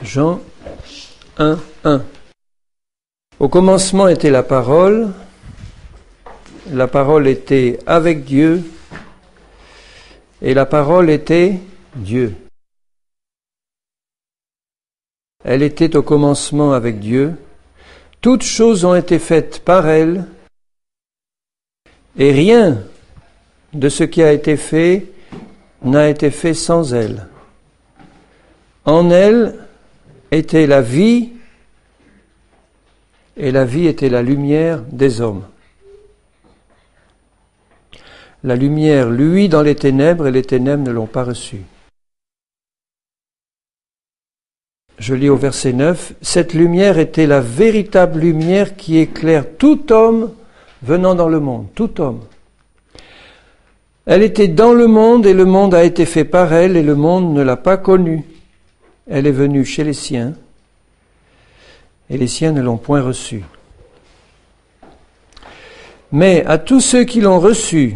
Jean 1, 1. Au commencement était la parole était avec Dieu, et la parole était Dieu. Elle était au commencement avec Dieu. Toutes choses ont été faites par elle, et rien de ce qui a été fait n'a été fait sans elle. En elle était la vie, et la vie était la lumière des hommes. La lumière luit dans les ténèbres, et les ténèbres ne l'ont pas reçue. Je lis au verset 9, « Cette lumière était la véritable lumière qui éclaire tout homme venant dans le monde. » Tout homme. Elle était dans le monde, et le monde a été fait par elle, et le monde ne l'a pas connue. Elle est venue chez les siens, et les siens ne l'ont point reçue. Mais à tous ceux qui l'ont reçue,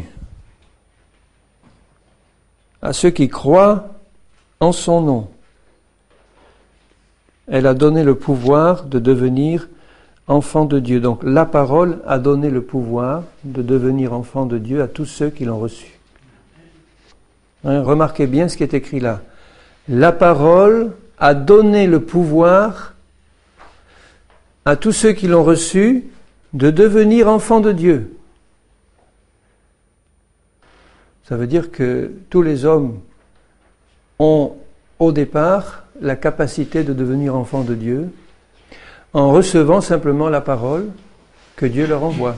à ceux qui croient en son nom, elle a donné le pouvoir de devenir enfant de Dieu. Donc la parole a donné le pouvoir de devenir enfant de Dieu à tous ceux qui l'ont reçu. Remarquez bien ce qui est écrit là. La parole a donné le pouvoir à tous ceux qui l'ont reçu de devenir enfants de Dieu. Ça veut dire que tous les hommes ont au départ la capacité de devenir enfants de Dieu en recevant simplement la parole que Dieu leur envoie.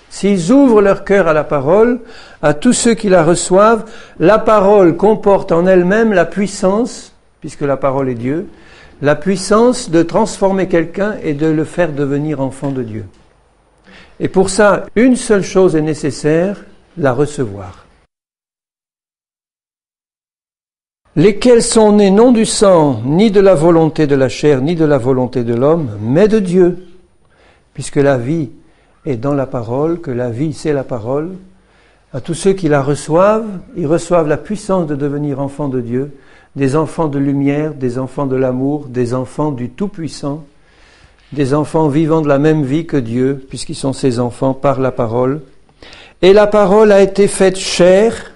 S'ils ouvrent leur cœur à la parole, à tous ceux qui la reçoivent, la parole comporte en elle-même la puissance, puisque la parole est Dieu, la puissance de transformer quelqu'un et de le faire devenir enfant de Dieu. Et pour ça, une seule chose est nécessaire, la recevoir. Lesquels sont nés non du sang, ni de la volonté de la chair, ni de la volonté de l'homme, mais de Dieu. Puisque la vie est dans la parole, que la vie c'est la parole, à tous ceux qui la reçoivent, ils reçoivent la puissance de devenir enfants de Dieu, des enfants de lumière, des enfants de l'amour, des enfants du Tout-Puissant, des enfants vivant de la même vie que Dieu, puisqu'ils sont ses enfants par la parole. Et la parole a été faite chair.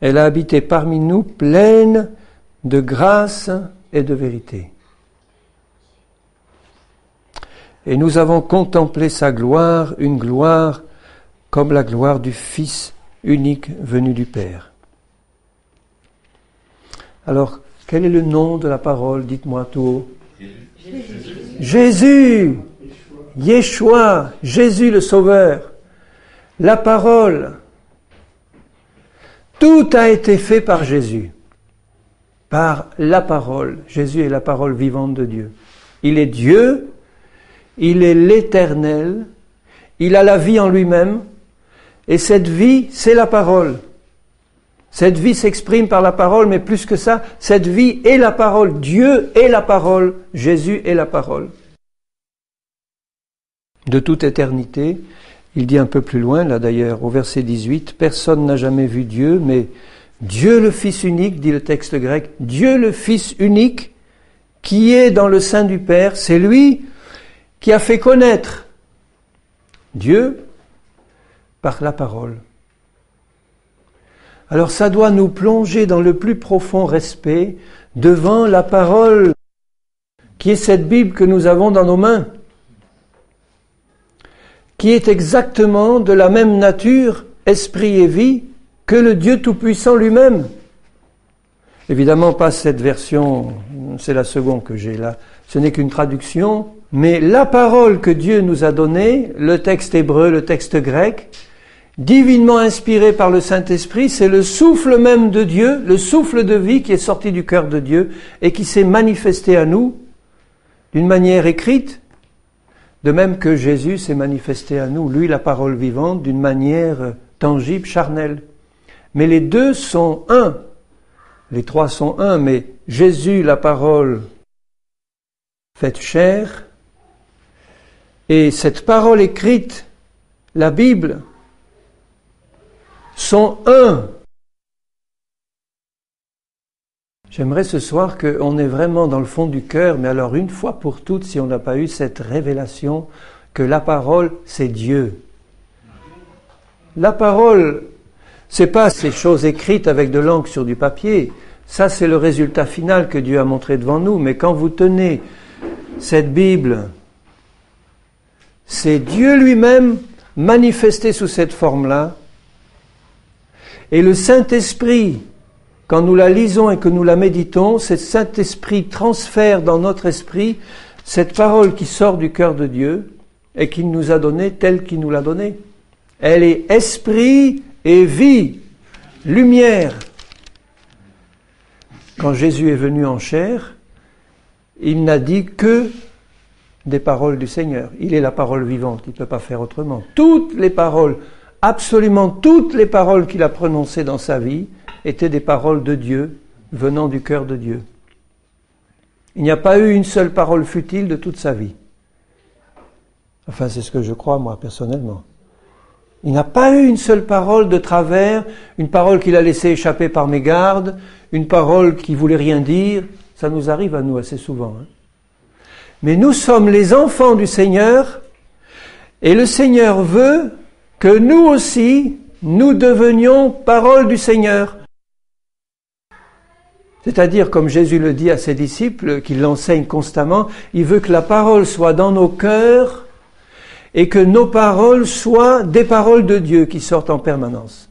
Elle a habité parmi nous, pleine de grâce et de vérité. Et nous avons contemplé sa gloire, une gloire comme la gloire du Fils unique venu du Père. Alors, quel est le nom de la parole? Dites-moi tout haut. Jésus, Yeshua, Jésus le Sauveur. La parole. Tout a été fait par Jésus, par la parole. Jésus est la parole vivante de Dieu. Il est Dieu, il est l'Éternel, il a la vie en lui-même, et cette vie, c'est la parole. Cette vie s'exprime par la parole, mais plus que ça, cette vie est la parole. Dieu est la parole, Jésus est la parole. De toute éternité, il dit un peu plus loin, là d'ailleurs, au verset 18, « Personne n'a jamais vu Dieu, mais Dieu le Fils unique, dit le texte grec, Dieu le Fils unique, qui est dans le sein du Père, c'est lui qui a fait connaître Dieu par la parole. » Alors ça doit nous plonger dans le plus profond respect devant la parole, qui est cette Bible que nous avons dans nos mains, qui est exactement de la même nature, esprit et vie, que le Dieu Tout-Puissant lui-même. Évidemment, pas cette version, c'est la seconde que j'ai là, ce n'est qu'une traduction, mais la parole que Dieu nous a donnée, le texte hébreu, le texte grec, divinement inspiré par le Saint-Esprit, c'est le souffle même de Dieu, le souffle de vie qui est sorti du cœur de Dieu et qui s'est manifesté à nous d'une manière écrite, de même que Jésus s'est manifesté à nous, lui la parole vivante, d'une manière tangible, charnelle. Mais les deux sont un. Les trois sont un, mais Jésus, la parole faite chair, et cette parole écrite, la Bible, sont un. J'aimerais ce soir qu'on est vraiment dans le fond du cœur, mais alors une fois pour toutes, si on n'a pas eu cette révélation que la parole, c'est Dieu. La parole, c'est pas ces choses écrites avec de l'encre sur du papier. Ça, c'est le résultat final que Dieu a montré devant nous. Mais quand vous tenez cette Bible, c'est Dieu lui-même manifesté sous cette forme-là. Et le Saint-Esprit, quand nous la lisons et que nous la méditons, ce Saint-Esprit transfère dans notre esprit cette parole qui sort du cœur de Dieu et qu'il nous a donnée telle qu'il nous l'a donnée. Elle est esprit et vie, lumière. Quand Jésus est venu en chair, il n'a dit que des paroles du Seigneur. Il est la parole vivante, il ne peut pas faire autrement. Toutes les paroles, absolument toutes les paroles qu'il a prononcées dans sa vie étaient des paroles de Dieu, venant du cœur de Dieu. Il n'y a pas eu une seule parole futile de toute sa vie. Enfin, c'est ce que je crois, moi, personnellement. Il n'a pas eu une seule parole de travers, une parole qu'il a laissée échapper par mégarde, une parole qui voulait rien dire. Ça nous arrive à nous assez souvent. Mais nous sommes les enfants du Seigneur, et le Seigneur veut que nous aussi, nous devenions parole du Seigneur. C'est-à-dire, comme Jésus le dit à ses disciples, qu'il l'enseigne constamment, il veut que la parole soit dans nos cœurs et que nos paroles soient des paroles de Dieu qui sortent en permanence.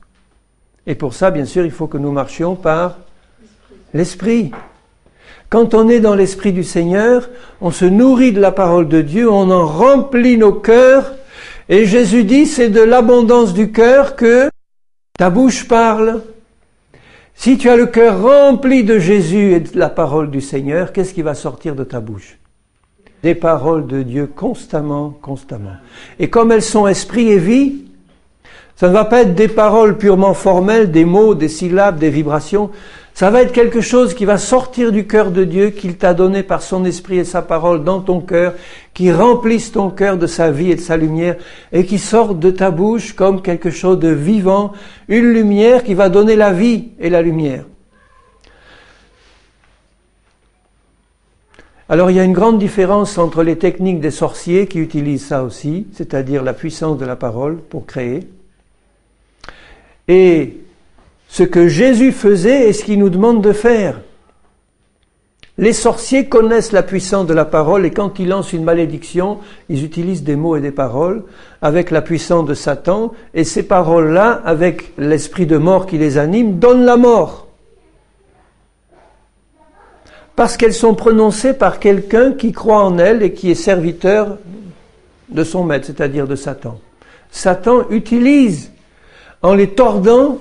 Et pour ça, bien sûr, il faut que nous marchions par l'Esprit. Quand on est dans l'Esprit du Seigneur, on se nourrit de la parole de Dieu, on en remplit nos cœurs, et Jésus dit, c'est de l'abondance du cœur que ta bouche parle. Si tu as le cœur rempli de Jésus et de la parole du Seigneur, qu'est-ce qui va sortir de ta bouche ? Des paroles de Dieu constamment, constamment. Et comme elles sont esprit et vie, ça ne va pas être des paroles purement formelles, des mots, des syllabes, des vibrations. Ça va être quelque chose qui va sortir du cœur de Dieu, qu'il t'a donné par son esprit et sa parole dans ton cœur, qui remplisse ton cœur de sa vie et de sa lumière, et qui sorte de ta bouche comme quelque chose de vivant, une lumière qui va donner la vie et la lumière. Alors il y a une grande différence entre les techniques des sorciers qui utilisent ça aussi, c'est-à-dire la puissance de la parole pour créer, et ce que Jésus faisait et ce qu'il nous demande de faire. Les sorciers connaissent la puissance de la parole et quand ils lancent une malédiction, ils utilisent des mots et des paroles avec la puissance de Satan, et ces paroles-là, avec l'esprit de mort qui les anime, donnent la mort. Parce qu'elles sont prononcées par quelqu'un qui croit en elles et qui est serviteur de son maître, c'est-à-dire de Satan. Satan utilise, en les tordant,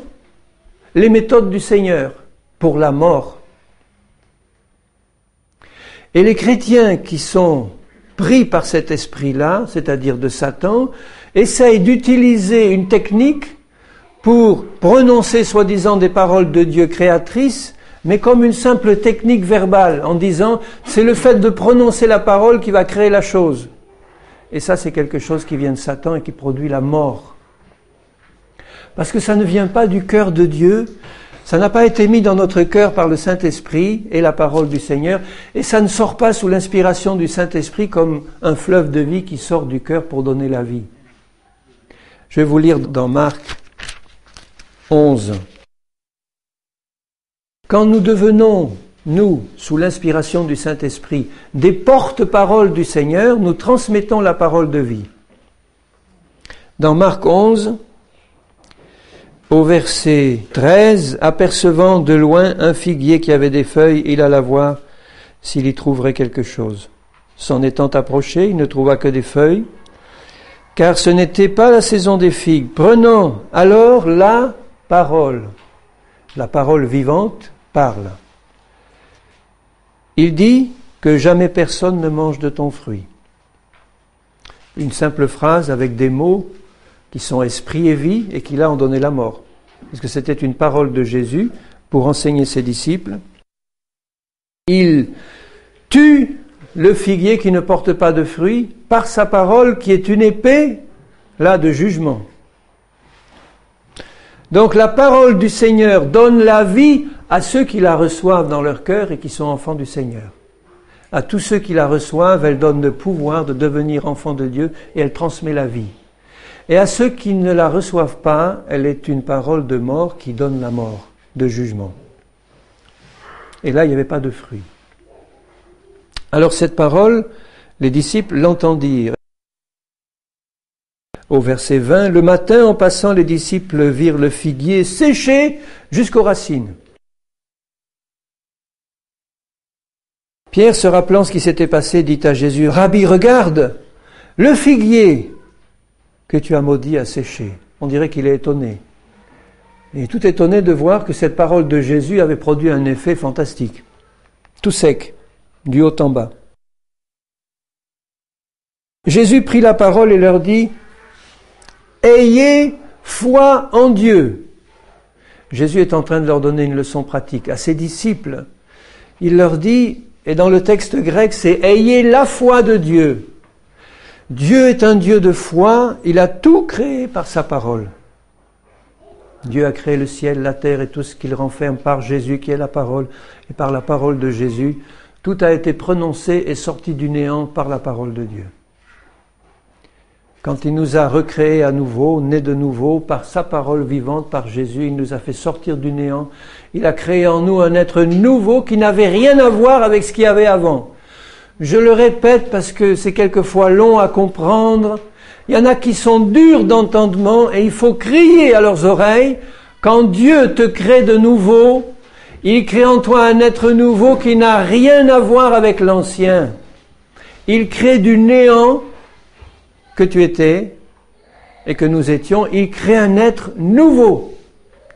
les méthodes du Seigneur pour la mort. Et les chrétiens qui sont pris par cet esprit-là, c'est-à-dire de Satan, essayent d'utiliser une technique pour prononcer soi-disant des paroles de Dieu créatrices, mais comme une simple technique verbale, en disant c'est le fait de prononcer la parole qui va créer la chose. Et ça, c'est quelque chose qui vient de Satan et qui produit la mort. Parce que ça ne vient pas du cœur de Dieu, ça n'a pas été mis dans notre cœur par le Saint-Esprit et la parole du Seigneur, et ça ne sort pas sous l'inspiration du Saint-Esprit comme un fleuve de vie qui sort du cœur pour donner la vie. Je vais vous lire dans Marc 11. Quand nous devenons, nous, sous l'inspiration du Saint-Esprit, des porte-paroles du Seigneur, nous transmettons la parole de vie. Dans Marc 11, au verset 13, apercevant de loin un figuier qui avait des feuilles, il alla voir s'il y trouverait quelque chose. S'en étant approché, il ne trouva que des feuilles, car ce n'était pas la saison des figues. Prenant alors la parole vivante, parle. Il dit que jamais personne ne mange de ton fruit. Une simple phrase avec des mots qui sont esprit et vie et qui là ont donné la mort. Parce que c'était une parole de Jésus pour enseigner ses disciples. Il tue le figuier qui ne porte pas de fruits par sa parole qui est une épée, là, de jugement. Donc la parole du Seigneur donne la vie à ceux qui la reçoivent dans leur cœur et qui sont enfants du Seigneur. À tous ceux qui la reçoivent, elle donne le pouvoir de devenir enfants de Dieu et elle transmet la vie. Et à ceux qui ne la reçoivent pas, elle est une parole de mort qui donne la mort, de jugement. Et là, il n'y avait pas de fruit. Alors cette parole, les disciples l'entendirent. Au verset 20, le matin, en passant, les disciples virent le figuier séché jusqu'aux racines. Pierre, se rappelant ce qui s'était passé, dit à Jésus, « Rabbi, regarde, le figuier que tu as maudit a séché. » On dirait qu'il est étonné. Il est tout étonné de voir que cette parole de Jésus avait produit un effet fantastique. Tout sec, du haut en bas. Jésus prit la parole et leur dit, « Ayez foi en Dieu. » Jésus est en train de leur donner une leçon pratique. À ses disciples, il leur dit, et dans le texte grec, c'est « Ayez la foi de Dieu ». Dieu est un Dieu de foi, il a tout créé par sa parole. Dieu a créé le ciel, la terre et tout ce qu'il renferme par Jésus qui est la parole. Et par la parole de Jésus, tout a été prononcé et sorti du néant par la parole de Dieu. Quand il nous a recréés à nouveau, nés de nouveau, par sa parole vivante, par Jésus, il nous a fait sortir du néant. Il a créé en nous un être nouveau qui n'avait rien à voir avec ce qu'il y avait avant. Je le répète parce que c'est quelquefois long à comprendre. Il y en a qui sont durs d'entendement et il faut crier à leurs oreilles. Quand Dieu te crée de nouveau, il crée en toi un être nouveau qui n'a rien à voir avec l'ancien. Il crée du néant que tu étais et que nous étions, il crée un être nouveau.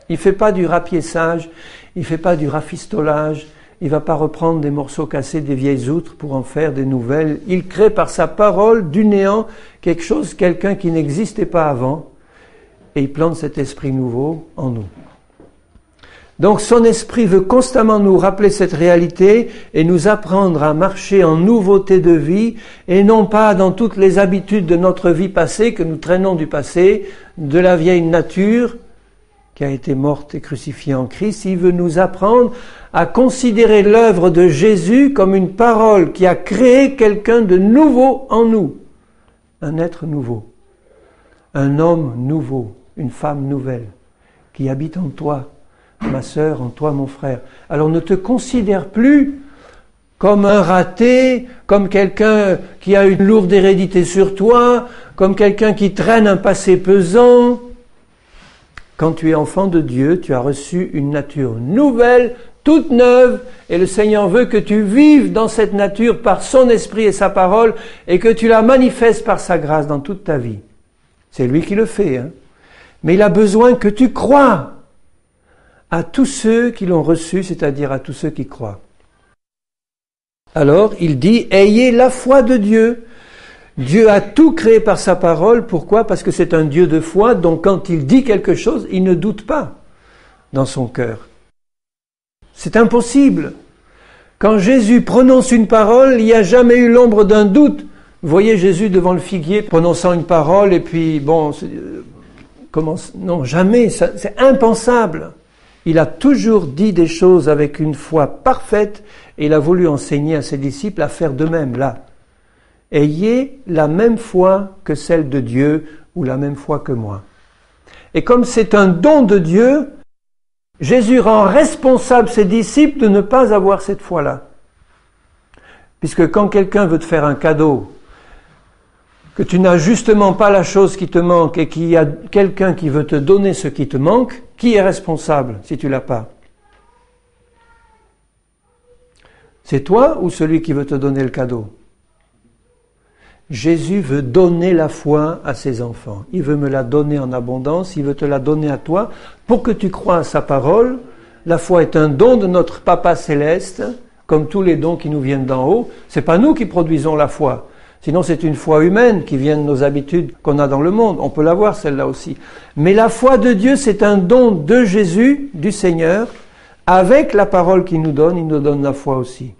Il ne fait pas du rapiessage, il ne fait pas du rafistolage, il ne va pas reprendre des morceaux cassés des vieilles outres pour en faire des nouvelles. Il crée par sa parole du néant quelque chose, quelqu'un qui n'existait pas avant, et il plante cet esprit nouveau en nous. Donc son esprit veut constamment nous rappeler cette réalité et nous apprendre à marcher en nouveauté de vie et non pas dans toutes les habitudes de notre vie passée que nous traînons du passé, de la vieille nature qui a été morte et crucifiée en Christ. Il veut nous apprendre à considérer l'œuvre de Jésus comme une parole qui a créé quelqu'un de nouveau en nous, un être nouveau, un homme nouveau, une femme nouvelle qui habite en toi. Ma sœur, en toi, mon frère. Alors ne te considère plus comme un raté, comme quelqu'un qui a une lourde hérédité sur toi, comme quelqu'un qui traîne un passé pesant. Quand tu es enfant de Dieu, tu as reçu une nature nouvelle, toute neuve, et le Seigneur veut que tu vives dans cette nature par son esprit et sa parole, et que tu la manifestes par sa grâce dans toute ta vie. C'est lui qui le fait, hein. Mais il a besoin que tu crois à tous ceux qui l'ont reçu, c'est-à-dire à tous ceux qui croient. Alors, il dit, ayez la foi de Dieu. Dieu a tout créé par sa parole. Pourquoi ? Parce que c'est un Dieu de foi, donc quand il dit quelque chose, il ne doute pas dans son cœur. C'est impossible. Quand Jésus prononce une parole, il n'y a jamais eu l'ombre d'un doute. Vous voyez Jésus devant le figuier, prononçant une parole, et puis, non, jamais, c'est impensable. Il a toujours dit des choses avec une foi parfaite et il a voulu enseigner à ses disciples à faire de même là. Ayez la même foi que celle de Dieu ou la même foi que moi. Et comme c'est un don de Dieu, Jésus rend responsable ses disciples de ne pas avoir cette foi-là. Puisque quand quelqu'un veut te faire un cadeau, que tu n'as justement pas la chose qui te manque et qu'il y a quelqu'un qui veut te donner ce qui te manque, qui est responsable si tu l'as pas ? C'est toi ou celui qui veut te donner le cadeau ? Jésus veut donner la foi à ses enfants. Il veut me la donner en abondance, il veut te la donner à toi pour que tu crois à sa parole. La foi est un don de notre Papa Céleste, comme tous les dons qui nous viennent d'en haut. C'est pas nous qui produisons la foi. Sinon, c'est une foi humaine qui vient de nos habitudes qu'on a dans le monde. On peut l'avoir, celle-là aussi. Mais la foi de Dieu, c'est un don de Jésus, du Seigneur. Avec la parole qu'il nous donne, il nous donne la foi aussi.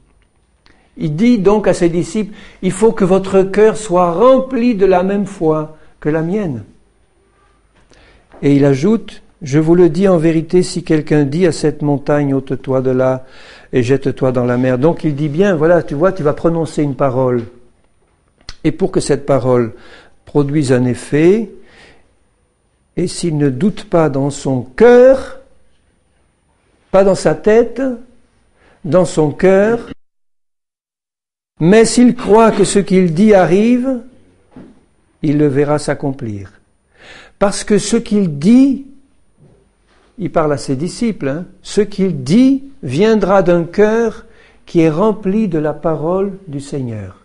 Il dit donc à ses disciples, il faut que votre cœur soit rempli de la même foi que la mienne. Et il ajoute, Je vous le dis en vérité, si quelqu'un dit à cette montagne, ôte-toi de là et jette-toi dans la mer. Donc il dit bien, voilà, tu vois, tu vas prononcer une parole. Et pour que cette parole produise un effet, et s'il ne doute pas dans son cœur, pas dans sa tête, dans son cœur, mais s'il croit que ce qu'il dit arrive, il le verra s'accomplir. Parce que ce qu'il dit, il parle à ses disciples, ce qu'il dit viendra d'un cœur qui est rempli de la parole du Seigneur.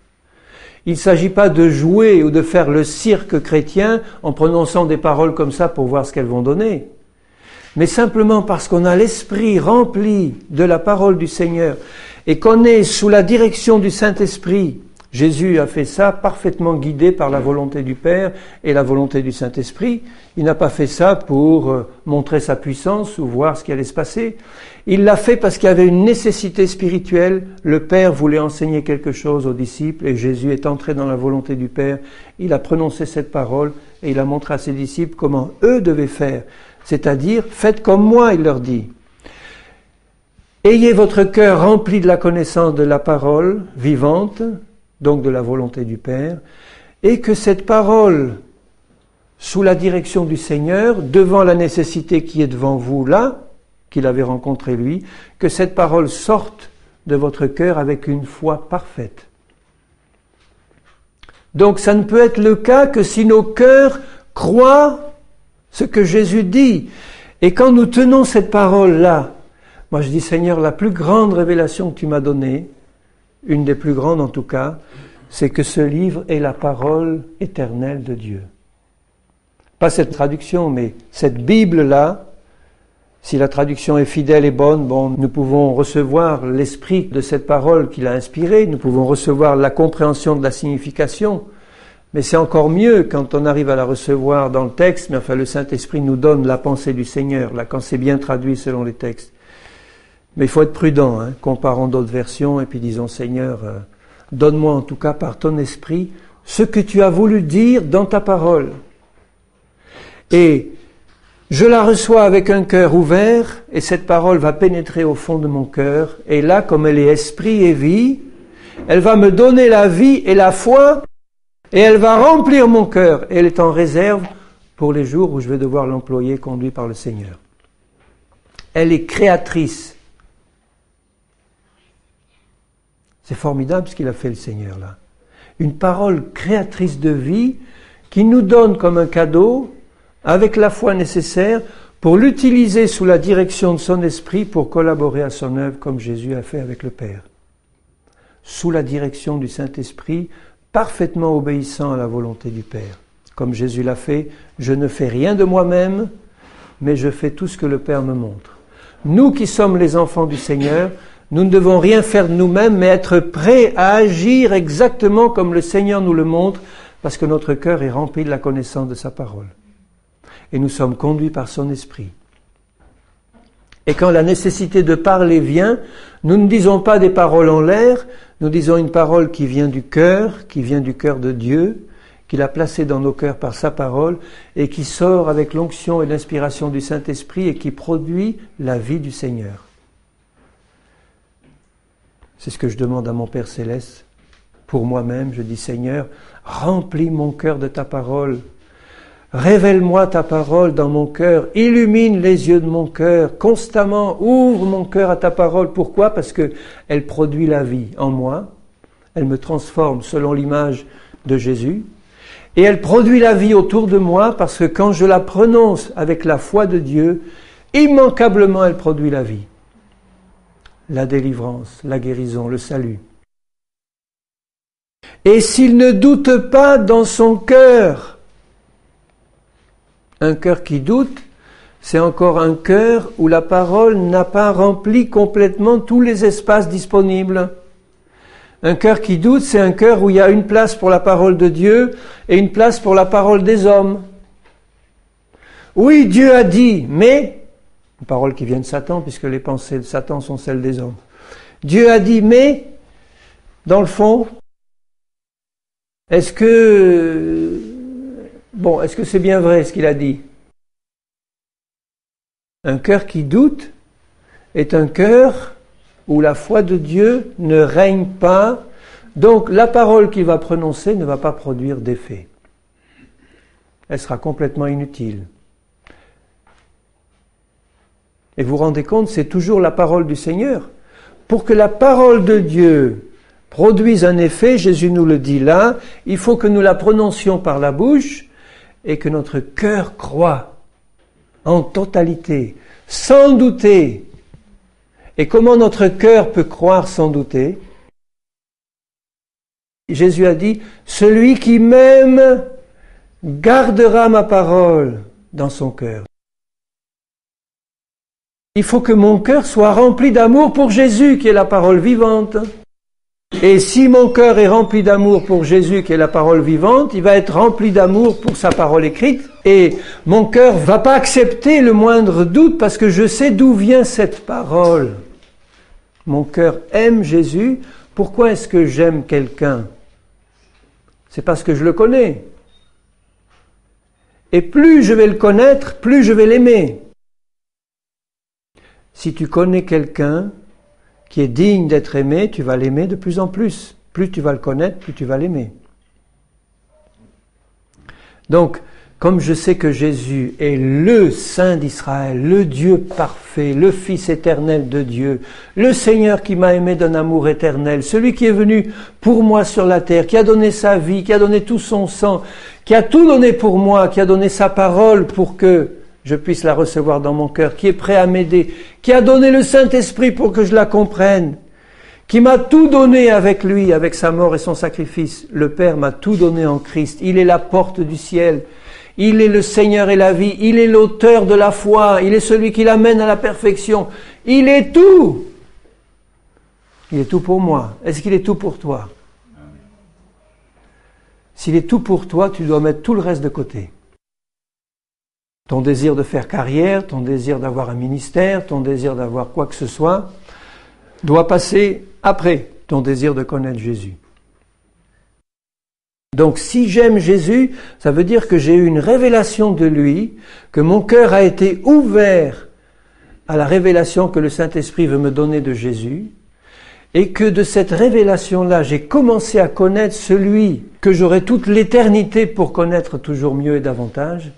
Il ne s'agit pas de jouer ou de faire le cirque chrétien en prononçant des paroles comme ça pour voir ce qu'elles vont donner. Mais simplement parce qu'on a l'esprit rempli de la parole du Seigneur et qu'on est sous la direction du Saint-Esprit. Jésus a fait ça parfaitement guidé par la volonté du Père et la volonté du Saint-Esprit. Il n'a pas fait ça pour montrer sa puissance ou voir ce qui allait se passer. Il l'a fait parce qu'il y avait une nécessité spirituelle. Le Père voulait enseigner quelque chose aux disciples et Jésus est entré dans la volonté du Père. Il a prononcé cette parole et il a montré à ses disciples comment eux devaient faire. C'est-à-dire, faites comme moi, il leur dit. Ayez votre cœur rempli de la connaissance de la parole vivante, donc de la volonté du Père, et que cette parole, sous la direction du Seigneur, devant la nécessité qui est devant vous là, qu'il avait rencontré lui, que cette parole sorte de votre cœur avec une foi parfaite. Donc ça ne peut être le cas que si nos cœurs croient ce que Jésus dit. Et quand nous tenons cette parole-là, moi je dis Seigneur, la plus grande révélation que tu m'as donnée, une des plus grandes en tout cas, c'est que ce livre est la parole éternelle de Dieu. Pas cette traduction, mais cette Bible-là, si la traduction est fidèle et bonne, nous pouvons recevoir l'esprit de cette parole qu'il a inspirée, nous pouvons recevoir la compréhension de la signification, mais c'est encore mieux quand on arrive à la recevoir dans le texte, mais enfin le Saint-Esprit nous donne la pensée du Seigneur, là quand c'est bien traduit selon les textes. Mais il faut être prudent, comparant d'autres versions, et puis disons, Seigneur, donne-moi en tout cas par ton esprit ce que tu as voulu dire dans ta parole. Et je la reçois avec un cœur ouvert, et cette parole va pénétrer au fond de mon cœur, et là, comme elle est esprit et vie, elle va me donner la vie et la foi, et elle va remplir mon cœur, et elle est en réserve pour les jours où je vais devoir l'employer, conduit par le Seigneur. Elle est créatrice. C'est formidable ce qu'il a fait le Seigneur là. Une parole créatrice de vie qui nous donne comme un cadeau, avec la foi nécessaire, pour l'utiliser sous la direction de son esprit pour collaborer à son œuvre comme Jésus a fait avec le Père. Sous la direction du Saint-Esprit, parfaitement obéissant à la volonté du Père. Comme Jésus l'a fait, je ne fais rien de moi-même, mais je fais tout ce que le Père me montre. Nous qui sommes les enfants du Seigneur, nous ne devons rien faire de nous-mêmes, mais être prêts à agir exactement comme le Seigneur nous le montre, parce que notre cœur est rempli de la connaissance de sa parole. Et nous sommes conduits par son esprit. Et quand la nécessité de parler vient, nous ne disons pas des paroles en l'air, nous disons une parole qui vient du cœur de Dieu, qu'il a placée dans nos cœurs par sa parole, et qui sort avec l'onction et l'inspiration du Saint-Esprit et qui produit la vie du Seigneur. C'est ce que je demande à mon Père Céleste. Pour moi-même, je dis Seigneur, remplis mon cœur de ta parole. Révèle-moi ta parole dans mon cœur. Illumine les yeux de mon cœur. Constamment, ouvre mon cœur à ta parole. Pourquoi ? Parce que elle produit la vie en moi. Elle me transforme selon l'image de Jésus. Et elle produit la vie autour de moi parce que quand je la prononce avec la foi de Dieu, immanquablement elle produit la vie. La délivrance, la guérison, le salut. Et s'il ne doute pas dans son cœur, un cœur qui doute, c'est encore un cœur où la parole n'a pas rempli complètement tous les espaces disponibles. Un cœur qui doute, c'est un cœur où il y a une place pour la parole de Dieu et une place pour la parole des hommes. Oui, Dieu a dit, mais... Une parole qui vient de Satan, puisque les pensées de Satan sont celles des hommes. Dieu a dit, mais, dans le fond, est-ce que c'est bien vrai ce qu'il a dit ? Un cœur qui doute est un cœur où la foi de Dieu ne règne pas, donc la parole qu'il va prononcer ne va pas produire d'effet. Elle sera complètement inutile. Et vous vous rendez compte, c'est toujours la parole du Seigneur. Pour que la parole de Dieu produise un effet, Jésus nous le dit là, il faut que nous la prononcions par la bouche et que notre cœur croie en totalité, sans douter. Et comment notre cœur peut croire sans douter? Jésus a dit, celui qui m'aime gardera ma parole dans son cœur. Il faut que mon cœur soit rempli d'amour pour Jésus, qui est la parole vivante. Et si mon cœur est rempli d'amour pour Jésus, qui est la parole vivante, il va être rempli d'amour pour sa parole écrite. Et mon cœur va pas accepter le moindre doute parce que je sais d'où vient cette parole. Mon cœur aime Jésus. Pourquoi est-ce que j'aime quelqu'un? C'est parce que je le connais. Et plus je vais le connaître, plus je vais l'aimer. Si tu connais quelqu'un qui est digne d'être aimé, tu vas l'aimer de plus en plus. Plus tu vas le connaître, plus tu vas l'aimer. Donc, comme je sais que Jésus est le Saint d'Israël, le Dieu parfait, le Fils éternel de Dieu, le Seigneur qui m'a aimé d'un amour éternel, celui qui est venu pour moi sur la terre, qui a donné sa vie, qui a donné tout son sang, qui a tout donné pour moi, qui a donné sa parole pour que je puisse la recevoir dans mon cœur, qui est prêt à m'aider, qui a donné le Saint-Esprit pour que je la comprenne, qui m'a tout donné avec lui, avec sa mort et son sacrifice. Le Père m'a tout donné en Christ. Il est la porte du ciel. Il est le Seigneur et la vie. Il est l'auteur de la foi. Il est celui qui l'amène à la perfection. Il est tout. Il est tout pour moi. Est-ce qu'il est tout pour toi? S'il est tout pour toi, tu dois mettre tout le reste de côté. Ton désir de faire carrière, ton désir d'avoir un ministère, ton désir d'avoir quoi que ce soit, doit passer après ton désir de connaître Jésus. Donc si j'aime Jésus, ça veut dire que j'ai eu une révélation de lui, que mon cœur a été ouvert à la révélation que le Saint-Esprit veut me donner de Jésus, et que de cette révélation-là, j'ai commencé à connaître celui que j'aurai toute l'éternité pour connaître toujours mieux et davantage.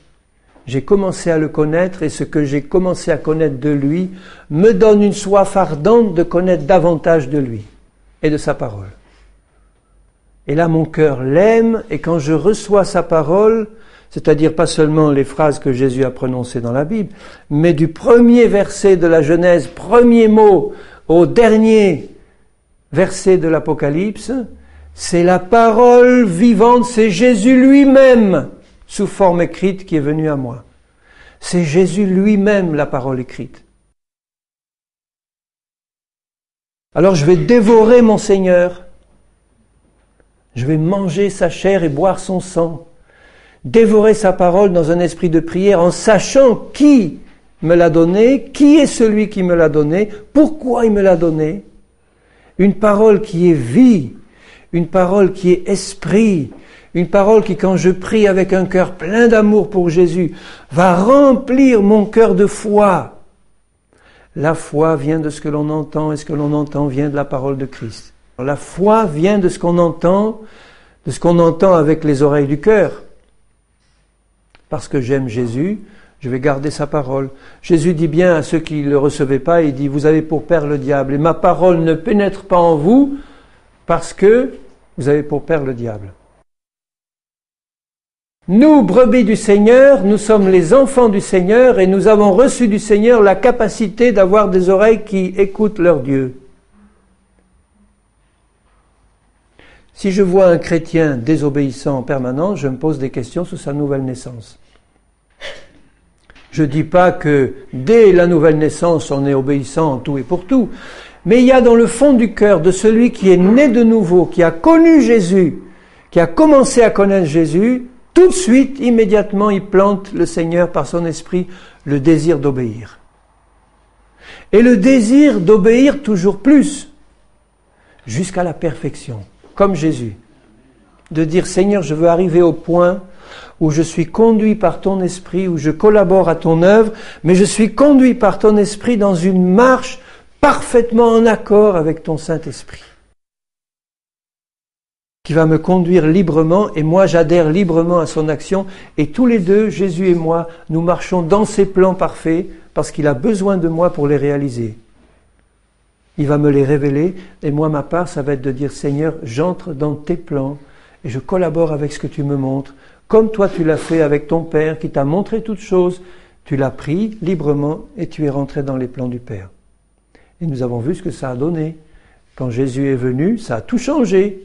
J'ai commencé à le connaître et ce que j'ai commencé à connaître de lui me donne une soif ardente de connaître davantage de lui et de sa parole. Et là, mon cœur l'aime et quand je reçois sa parole, c'est-à-dire pas seulement les phrases que Jésus a prononcées dans la Bible, mais du premier verset de la Genèse, premier mot, au dernier verset de l'Apocalypse, c'est la parole vivante, c'est Jésus lui-même sous forme écrite qui est venu à moi. C'est Jésus lui-même la parole écrite. Alors je vais dévorer mon Seigneur. Je vais manger sa chair et boire son sang. Dévorer sa parole dans un esprit de prière en sachant qui me l'a donné, qui est celui qui me l'a donné, pourquoi il me l'a donné. Une parole qui est vie, une parole qui est esprit, une parole qui, quand je prie avec un cœur plein d'amour pour Jésus, va remplir mon cœur de foi. La foi vient de ce que l'on entend, et ce que l'on entend vient de la parole de Christ. La foi vient de ce qu'on entend avec les oreilles du cœur. Parce que j'aime Jésus, je vais garder sa parole. Jésus dit bien à ceux qui ne le recevaient pas, il dit, vous avez pour père le diable, et ma parole ne pénètre pas en vous, parce que vous avez pour père le diable. Nous, brebis du Seigneur, nous sommes les enfants du Seigneur et nous avons reçu du Seigneur la capacité d'avoir des oreilles qui écoutent leur Dieu. Si je vois un chrétien désobéissant en permanence, je me pose des questions sur sa nouvelle naissance. Je ne dis pas que dès la nouvelle naissance, on est obéissant en tout et pour tout, mais il y a dans le fond du cœur de celui qui est né de nouveau, qui a connu Jésus, qui a commencé à connaître Jésus, tout de suite, immédiatement, il plante le Seigneur par son esprit le désir d'obéir. Et le désir d'obéir toujours plus, jusqu'à la perfection, comme Jésus. De dire, Seigneur, je veux arriver au point où je suis conduit par ton esprit, où je collabore à ton œuvre, mais je suis conduit par ton esprit dans une marche parfaitement en accord avec ton Saint-Esprit, qui va me conduire librement, et moi j'adhère librement à son action, et tous les deux, Jésus et moi, nous marchons dans ses plans parfaits, parce qu'il a besoin de moi pour les réaliser. Il va me les révéler, et moi ma part, ça va être de dire, Seigneur, j'entre dans tes plans, et je collabore avec ce que tu me montres, comme toi tu l'as fait avec ton Père, qui t'a montré toutes choses, tu l'as pris librement, et tu es rentré dans les plans du Père. Et nous avons vu ce que ça a donné. Quand Jésus est venu, ça a tout changé.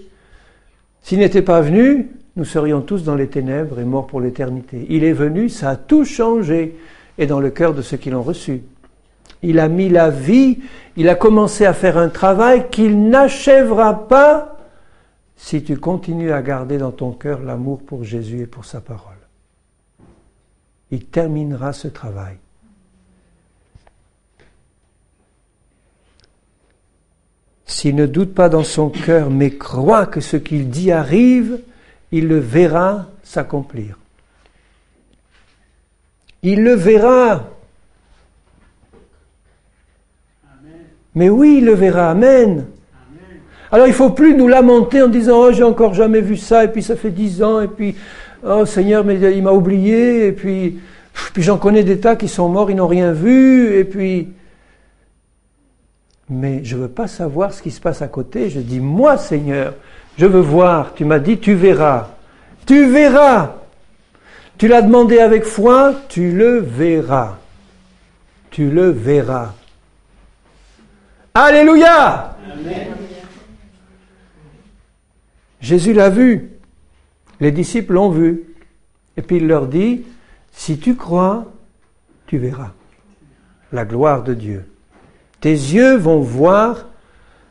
S'il n'était pas venu, nous serions tous dans les ténèbres et morts pour l'éternité. Il est venu, ça a tout changé, et dans le cœur de ceux qui l'ont reçu. Il a mis la vie, il a commencé à faire un travail qu'il n'achèvera pas si tu continues à garder dans ton cœur l'amour pour Jésus et pour sa parole. Il terminera ce travail. S'il ne doute pas dans son cœur, mais croit que ce qu'il dit arrive, il le verra s'accomplir. Il le verra. Amen. Mais oui, il le verra. Amen. Amen. Alors il ne faut plus nous lamenter en disant « Oh, j'ai encore jamais vu ça, et puis ça fait 10 ans, et puis oh Seigneur, mais il m'a oublié, et puis j'en connais des tas qui sont morts, ils n'ont rien vu, et puis... » Mais je ne veux pas savoir ce qui se passe à côté. Je dis, moi Seigneur, je veux voir. Tu m'as dit, tu verras. Tu verras. Tu l'as demandé avec foi, tu le verras. Tu le verras. Alléluia! Amen. Jésus l'a vu. Les disciples l'ont vu. Et puis il leur dit, si tu crois, tu verras la gloire de Dieu. Tes yeux vont voir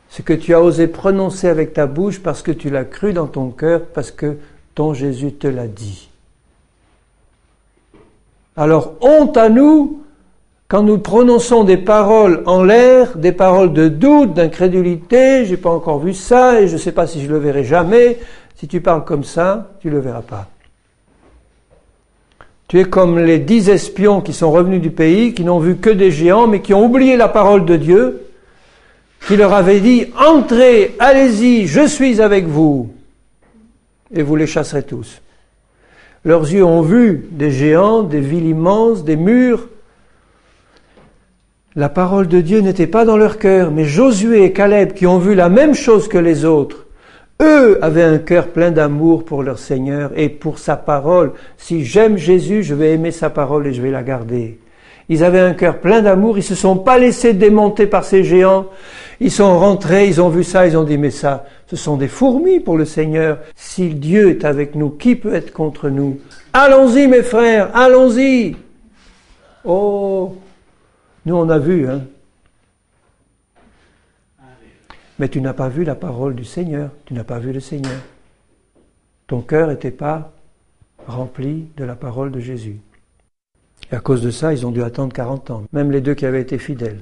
ce que tu as osé prononcer avec ta bouche parce que tu l'as cru dans ton cœur, parce que ton Jésus te l'a dit. Alors, honte à nous quand nous prononçons des paroles en l'air, des paroles de doute, d'incrédulité, j'ai pas encore vu ça et je sais pas si je le verrai jamais. Si tu parles comme ça, tu le verras pas. Tu es comme les 10 espions qui sont revenus du pays, qui n'ont vu que des géants, mais qui ont oublié la parole de Dieu, qui leur avait dit « Entrez, allez-y, je suis avec vous, et vous les chasserez tous. » Leurs yeux ont vu des géants, des villes immenses, des murs. La parole de Dieu n'était pas dans leur cœur, mais Josué et Caleb, qui ont vu la même chose que les autres, eux avaient un cœur plein d'amour pour leur Seigneur et pour sa parole. Si j'aime Jésus, je vais aimer sa parole et je vais la garder. Ils avaient un cœur plein d'amour, ils se sont pas laissés démonter par ces géants. Ils sont rentrés, ils ont vu ça, ils ont dit, mais ça, ce sont des fourmis pour le Seigneur. Si Dieu est avec nous, qui peut être contre nous? Allons-y mes frères, allons-y! Oh, nous on a vu, hein. Mais tu n'as pas vu la parole du Seigneur, tu n'as pas vu le Seigneur. Ton cœur n'était pas rempli de la parole de Jésus. Et à cause de ça, ils ont dû attendre 40 ans, même les deux qui avaient été fidèles.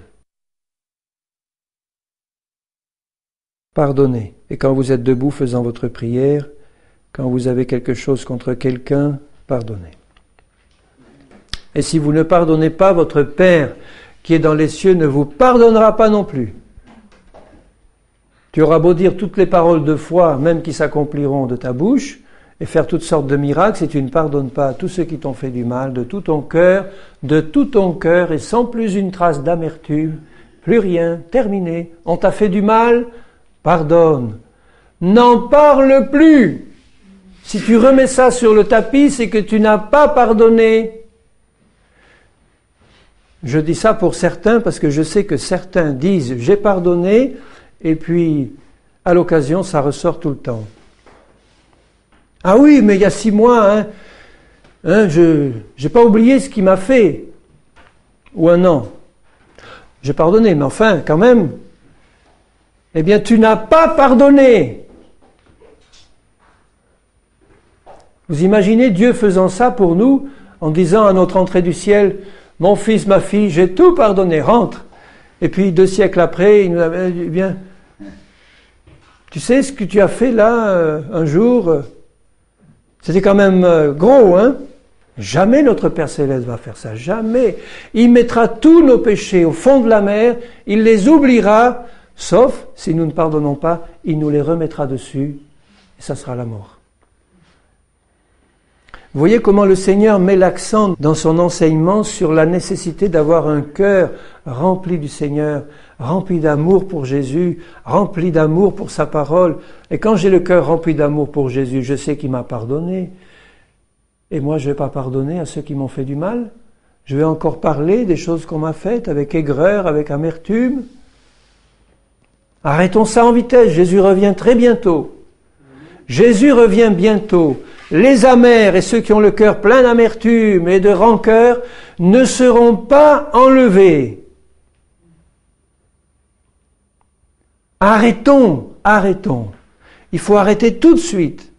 Pardonnez. Et quand vous êtes debout faisant votre prière, quand vous avez quelque chose contre quelqu'un, pardonnez. Et si vous ne pardonnez pas, votre Père qui est dans les cieux ne vous pardonnera pas non plus. Tu auras beau dire toutes les paroles de foi, même qui s'accompliront de ta bouche, et faire toutes sortes de miracles, si tu ne pardonnes pas à tous ceux qui t'ont fait du mal, de tout ton cœur, et sans plus une trace d'amertume, plus rien, terminé. On t'a fait du mal, pardonne. N'en parle plus. Si tu remets ça sur le tapis, c'est que tu n'as pas pardonné. Je dis ça pour certains parce que je sais que certains disent « j'ai pardonné » et puis à l'occasion ça ressort tout le temps. Ah oui, mais il y a 6 mois, je n'ai pas oublié ce qu'il m'a fait. Ou 1 an. J'ai pardonné, mais enfin, quand même, eh bien tu n'as pas pardonné. Vous imaginez Dieu faisant ça pour nous, en disant à notre entrée du ciel, mon fils, ma fille, j'ai tout pardonné, rentre. Et puis 2 siècles après, il nous avait dit, bien, tu sais ce que tu as fait là, un jour, C'était quand même gros, hein? Jamais notre Père Céleste va faire ça, jamais. Il mettra tous nos péchés au fond de la mer, il les oubliera, sauf si nous ne pardonnons pas, il nous les remettra dessus, et ça sera la mort. Vous voyez comment le Seigneur met l'accent dans son enseignement sur la nécessité d'avoir un cœur rempli du Seigneur, rempli d'amour pour Jésus, rempli d'amour pour sa parole. Et quand j'ai le cœur rempli d'amour pour Jésus, je sais qu'il m'a pardonné. Et moi, je ne vais pas pardonner à ceux qui m'ont fait du mal. Je vais encore parler des choses qu'on m'a faites avec aigreur, avec amertume. Arrêtons ça en vitesse. Jésus revient très bientôt. Jésus revient bientôt. Les amers et ceux qui ont le cœur plein d'amertume et de rancœur ne seront pas enlevés. Arrêtons. Il faut arrêter tout de suite.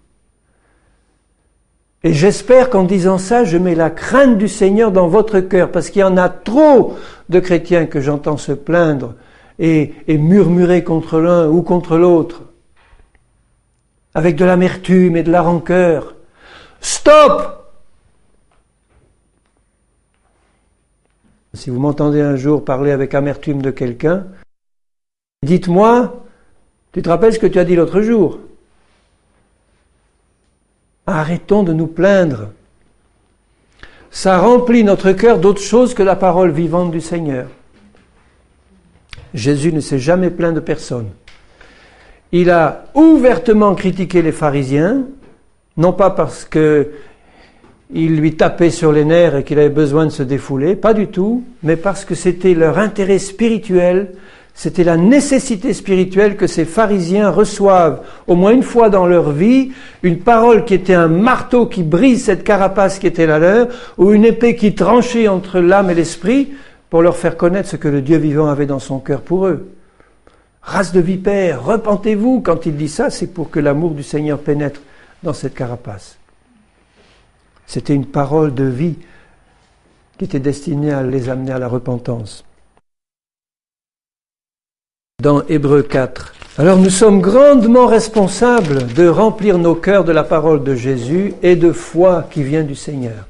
Et j'espère qu'en disant ça, je mets la crainte du Seigneur dans votre cœur, parce qu'il y en a trop de chrétiens que j'entends se plaindre et murmurer contre l'un ou contre l'autre, avec de l'amertume et de la rancœur. Stop! Si vous m'entendez un jour parler avec amertume de quelqu'un, dites-moi, tu te rappelles ce que tu as dit l'autre jour? Arrêtons de nous plaindre. Ça remplit notre cœur d'autre chose que la parole vivante du Seigneur. Jésus ne s'est jamais plaint de personne. Il a ouvertement critiqué les pharisiens, non pas parce que il lui tapait sur les nerfs et qu'il avait besoin de se défouler, pas du tout, mais parce que c'était leur intérêt spirituel, c'était la nécessité spirituelle que ces pharisiens reçoivent au moins une fois dans leur vie une parole qui était un marteau qui brise cette carapace qui était la leur, ou une épée qui tranchait entre l'âme et l'esprit pour leur faire connaître ce que le Dieu vivant avait dans son cœur pour eux. Race de vipères, repentez-vous. Quand il dit ça, c'est pour que l'amour du Seigneur pénètre dans cette carapace. C'était une parole de vie qui était destinée à les amener à la repentance. Dans Hébreux 4. Alors nous sommes grandement responsables de remplir nos cœurs de la parole de Jésus et de foi qui vient du Seigneur.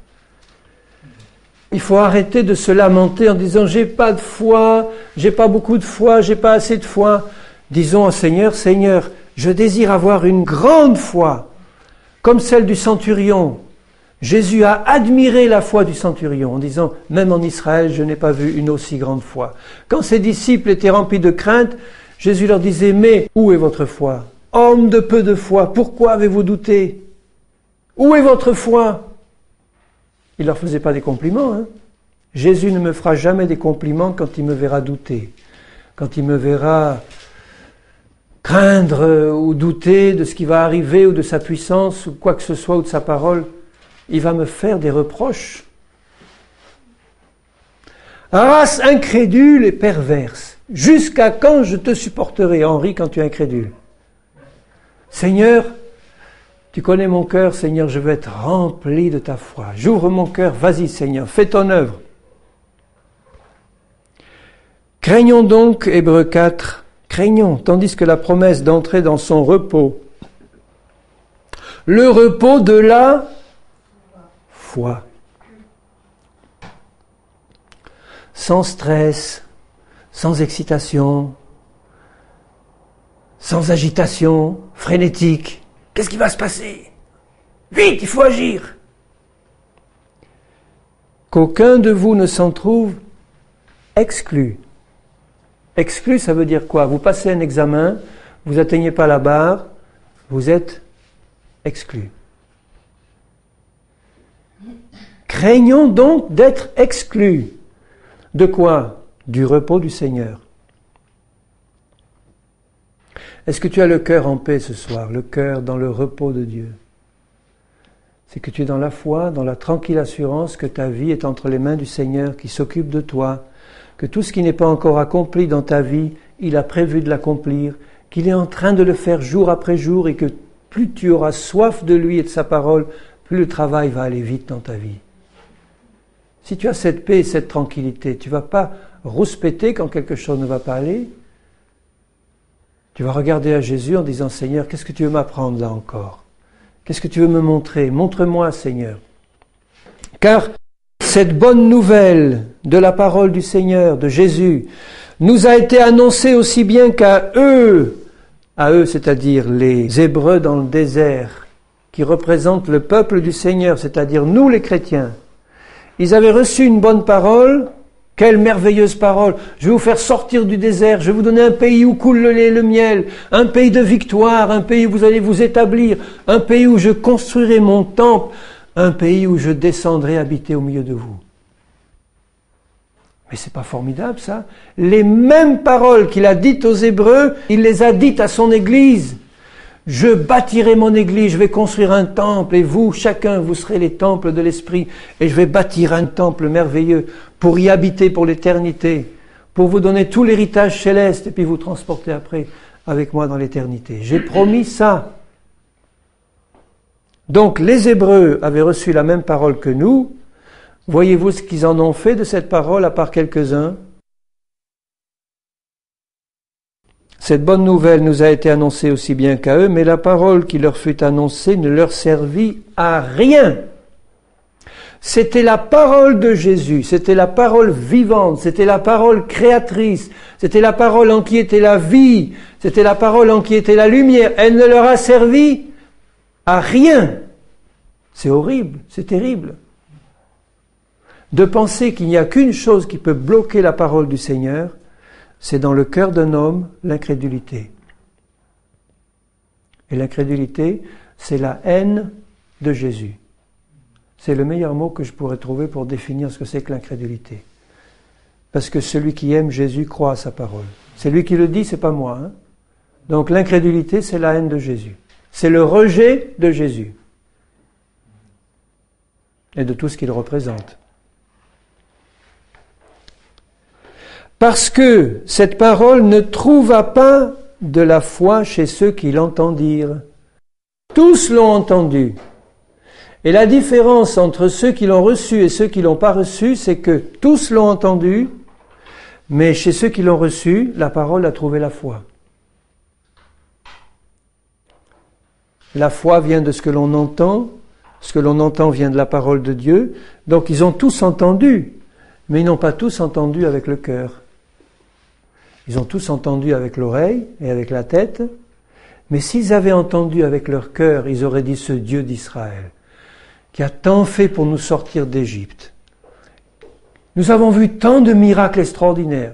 Il faut arrêter de se lamenter en disant « j'ai pas de foi, j'ai pas beaucoup de foi, j'ai pas assez de foi ». Disons au Seigneur « Seigneur, je désire avoir une grande foi, comme celle du centurion ». Jésus a admiré la foi du centurion en disant « Même en Israël, je n'ai pas vu une aussi grande foi ». Quand ses disciples étaient remplis de crainte, Jésus leur disait « Mais où est votre foi? Homme de peu de foi, pourquoi avez-vous douté? Où est votre foi ?» Il ne leur faisait pas des compliments. Hein. Jésus ne me fera jamais des compliments quand il me verra douter, quand il me verra craindre ou douter de ce qui va arriver ou de sa puissance ou quoi que ce soit ou de sa parole. Il va me faire des reproches. Race incrédule et perverse, jusqu'à quand je te supporterai, Henri, quand tu es incrédule? Seigneur, tu connais mon cœur, Seigneur, je veux être rempli de ta foi. J'ouvre mon cœur, vas-y Seigneur, fais ton œuvre. Craignons donc, Hébreux 4, craignons, tandis que la promesse d'entrer dans son repos, le repos de la foi. Sans stress, sans excitation, sans agitation, frénétique. Qu'est-ce qui va se passer? Vite, il faut agir. Qu'aucun de vous ne s'en trouve exclu. Exclu, ça veut dire quoi? Vous passez un examen, vous atteignez pas la barre, vous êtes exclu. Craignons donc d'être exclus. De quoi? Du repos du Seigneur. Est-ce que tu as le cœur en paix ce soir, le cœur dans le repos de Dieu? C'est que tu es dans la foi, dans la tranquille assurance que ta vie est entre les mains du Seigneur qui s'occupe de toi, que tout ce qui n'est pas encore accompli dans ta vie, il a prévu de l'accomplir, qu'il est en train de le faire jour après jour et que plus tu auras soif de lui et de sa parole, plus le travail va aller vite dans ta vie. Si tu as cette paix et cette tranquillité, tu ne vas pas rouspéter quand quelque chose ne va pas aller. Tu vas regarder à Jésus en disant « Seigneur, qu'est-ce que tu veux m'apprendre là encore ?» Qu'est-ce que tu veux me montrer? Montre-moi, Seigneur. Car cette bonne nouvelle de la parole du Seigneur, de Jésus, nous a été annoncée aussi bien qu'à eux, c'est-à-dire les Hébreux dans le désert, qui représentent le peuple du Seigneur, c'est-à-dire nous les chrétiens. Ils avaient reçu une bonne parole. Quelle merveilleuse parole! Je vais vous faire sortir du désert, je vais vous donner un pays où coule le lait et le miel, un pays de victoire, un pays où vous allez vous établir, un pays où je construirai mon temple, un pays où je descendrai habiter au milieu de vous. Mais c'est pas formidable ça? Les mêmes paroles qu'il a dites aux Hébreux, il les a dites à son Église. Je bâtirai mon Église, je vais construire un temple et vous, chacun, vous serez les temples de l'Esprit et je vais bâtir un temple merveilleux pour y habiter pour l'éternité, pour vous donner tout l'héritage céleste et puis vous transporter après avec moi dans l'éternité. J'ai promis ça. Donc les Hébreux avaient reçu la même parole que nous. Voyez-vous ce qu'ils en ont fait de cette parole à part quelques-uns? Cette bonne nouvelle nous a été annoncée aussi bien qu'à eux, mais la parole qui leur fut annoncée ne leur servit à rien. C'était la parole de Jésus, c'était la parole vivante, c'était la parole créatrice, c'était la parole en qui était la vie, c'était la parole en qui était la lumière. Elle ne leur a servi à rien. C'est horrible, c'est terrible. De penser qu'il n'y a qu'une chose qui peut bloquer la parole du Seigneur, c'est dans le cœur d'un homme, l'incrédulité. Et l'incrédulité, c'est la haine de Jésus. C'est le meilleur mot que je pourrais trouver pour définir ce que c'est que l'incrédulité. Parce que celui qui aime Jésus croit à sa parole. C'est lui qui le dit, c'est pas moi. Hein? Donc l'incrédulité, c'est la haine de Jésus. C'est le rejet de Jésus. Et de tout ce qu'il représente. Parce que cette parole ne trouva pas de la foi chez ceux qui l'entendirent. Tous l'ont entendu. Et la différence entre ceux qui l'ont reçu et ceux qui l'ont pas reçu, c'est que tous l'ont entendu, mais chez ceux qui l'ont reçu, la parole a trouvé la foi. La foi vient de ce que l'on entend vient de la parole de Dieu, donc ils ont tous entendu, mais ils n'ont pas tous entendu avec le cœur. Ils ont tous entendu avec l'oreille et avec la tête, mais s'ils avaient entendu avec leur cœur, ils auraient dit ce Dieu d'Israël, qui a tant fait pour nous sortir d'Égypte. Nous avons vu tant de miracles extraordinaires.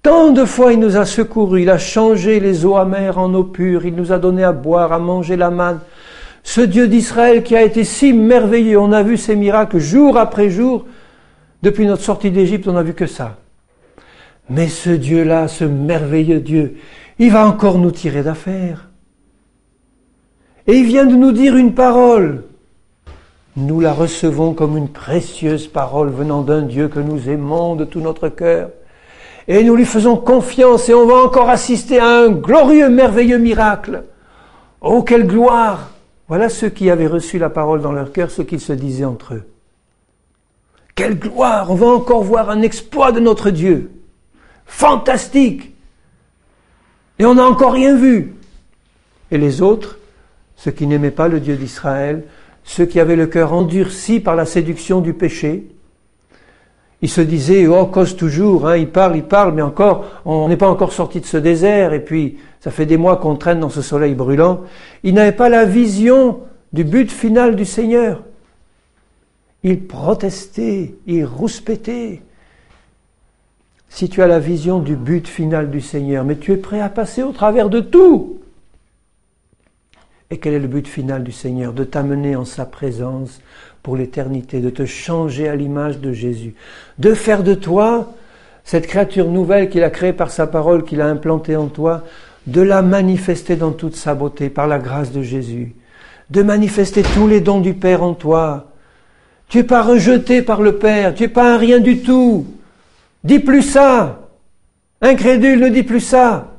Tant de fois il nous a secourus, il a changé les eaux amères en eau pure, il nous a donné à boire, à manger la manne. Ce Dieu d'Israël qui a été si merveilleux, on a vu ces miracles jour après jour. Depuis notre sortie d'Égypte, on n'a vu que ça. Mais ce Dieu-là, ce merveilleux Dieu, il va encore nous tirer d'affaire. Et il vient de nous dire une parole. Nous la recevons comme une précieuse parole venant d'un Dieu que nous aimons de tout notre cœur. Et nous lui faisons confiance et on va encore assister à un glorieux, merveilleux miracle. Oh, quelle gloire! Voilà ceux qui avaient reçu la parole dans leur cœur, ce qu'ils se disaient entre eux. Quelle gloire! On va encore voir un exploit de notre Dieu. Fantastique! Et on n'a encore rien vu. Et les autres, ceux qui n'aimaient pas le Dieu d'Israël, ceux qui avaient le cœur endurci par la séduction du péché, ils se disaient, oh, cause toujours, hein, il parle, mais encore, on n'est pas encore sorti de ce désert, et puis ça fait des mois qu'on traîne dans ce soleil brûlant. Ils n'avaient pas la vision du but final du Seigneur. Ils protestaient, ils rouspétaient. Si tu as la vision du but final du Seigneur, mais tu es prêt à passer au travers de tout. Et quel est le but final du Seigneur? De t'amener en sa présence pour l'éternité, de te changer à l'image de Jésus, de faire de toi cette créature nouvelle qu'il a créée par sa parole, qu'il a implantée en toi, de la manifester dans toute sa beauté par la grâce de Jésus, de manifester tous les dons du Père en toi. Tu n'es pas rejeté par le Père, tu n'es pas un rien du tout. Dis plus ça. Incrédule, ne dis plus ça.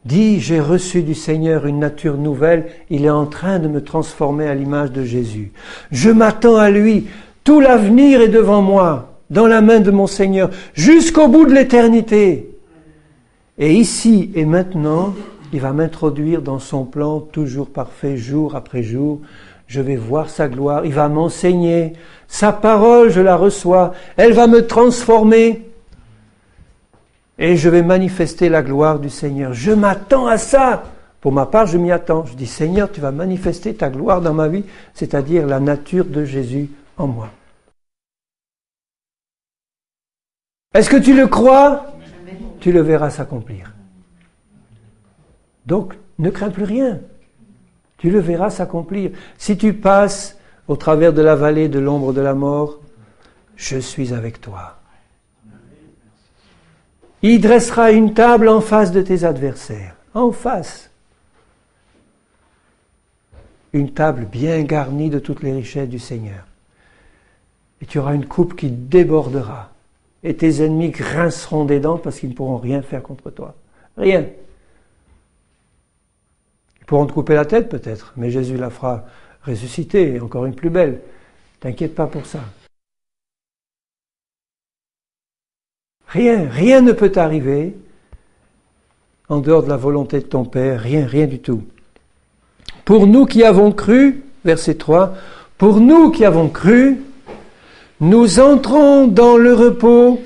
Dis, j'ai reçu du Seigneur une nature nouvelle, il est en train de me transformer à l'image de Jésus. Je m'attends à lui, tout l'avenir est devant moi, dans la main de mon Seigneur, jusqu'au bout de l'éternité. Et ici et maintenant, Il va m'introduire dans son plan toujours parfait, jour après jour. Je vais voir sa gloire. Il va m'enseigner. Sa parole, je la reçois. Elle va me transformer. Et je vais manifester la gloire du Seigneur. Je m'attends à ça. Pour ma part, je m'y attends. Je dis, Seigneur, tu vas manifester ta gloire dans ma vie, c'est-à-dire la nature de Jésus en moi. Est-ce que tu le crois? Tu le verras s'accomplir. Donc, ne crains plus rien. Tu le verras s'accomplir. Si tu passes au travers de la vallée de l'ombre de la mort, je suis avec toi. Il dressera une table en face de tes adversaires. En face. Une table bien garnie de toutes les richesses du Seigneur. Et tu auras une coupe qui débordera. Et tes ennemis grinceront des dents parce qu'ils ne pourront rien faire contre toi. Rien. Ils pourront te couper la tête peut-être, mais Jésus la fera ressusciter, encore une plus belle. T'inquiète pas pour ça. Rien ne peut t'arriver en dehors de la volonté de ton Père, rien du tout. Pour nous qui avons cru, verset 3, pour nous qui avons cru, nous entrons dans le repos,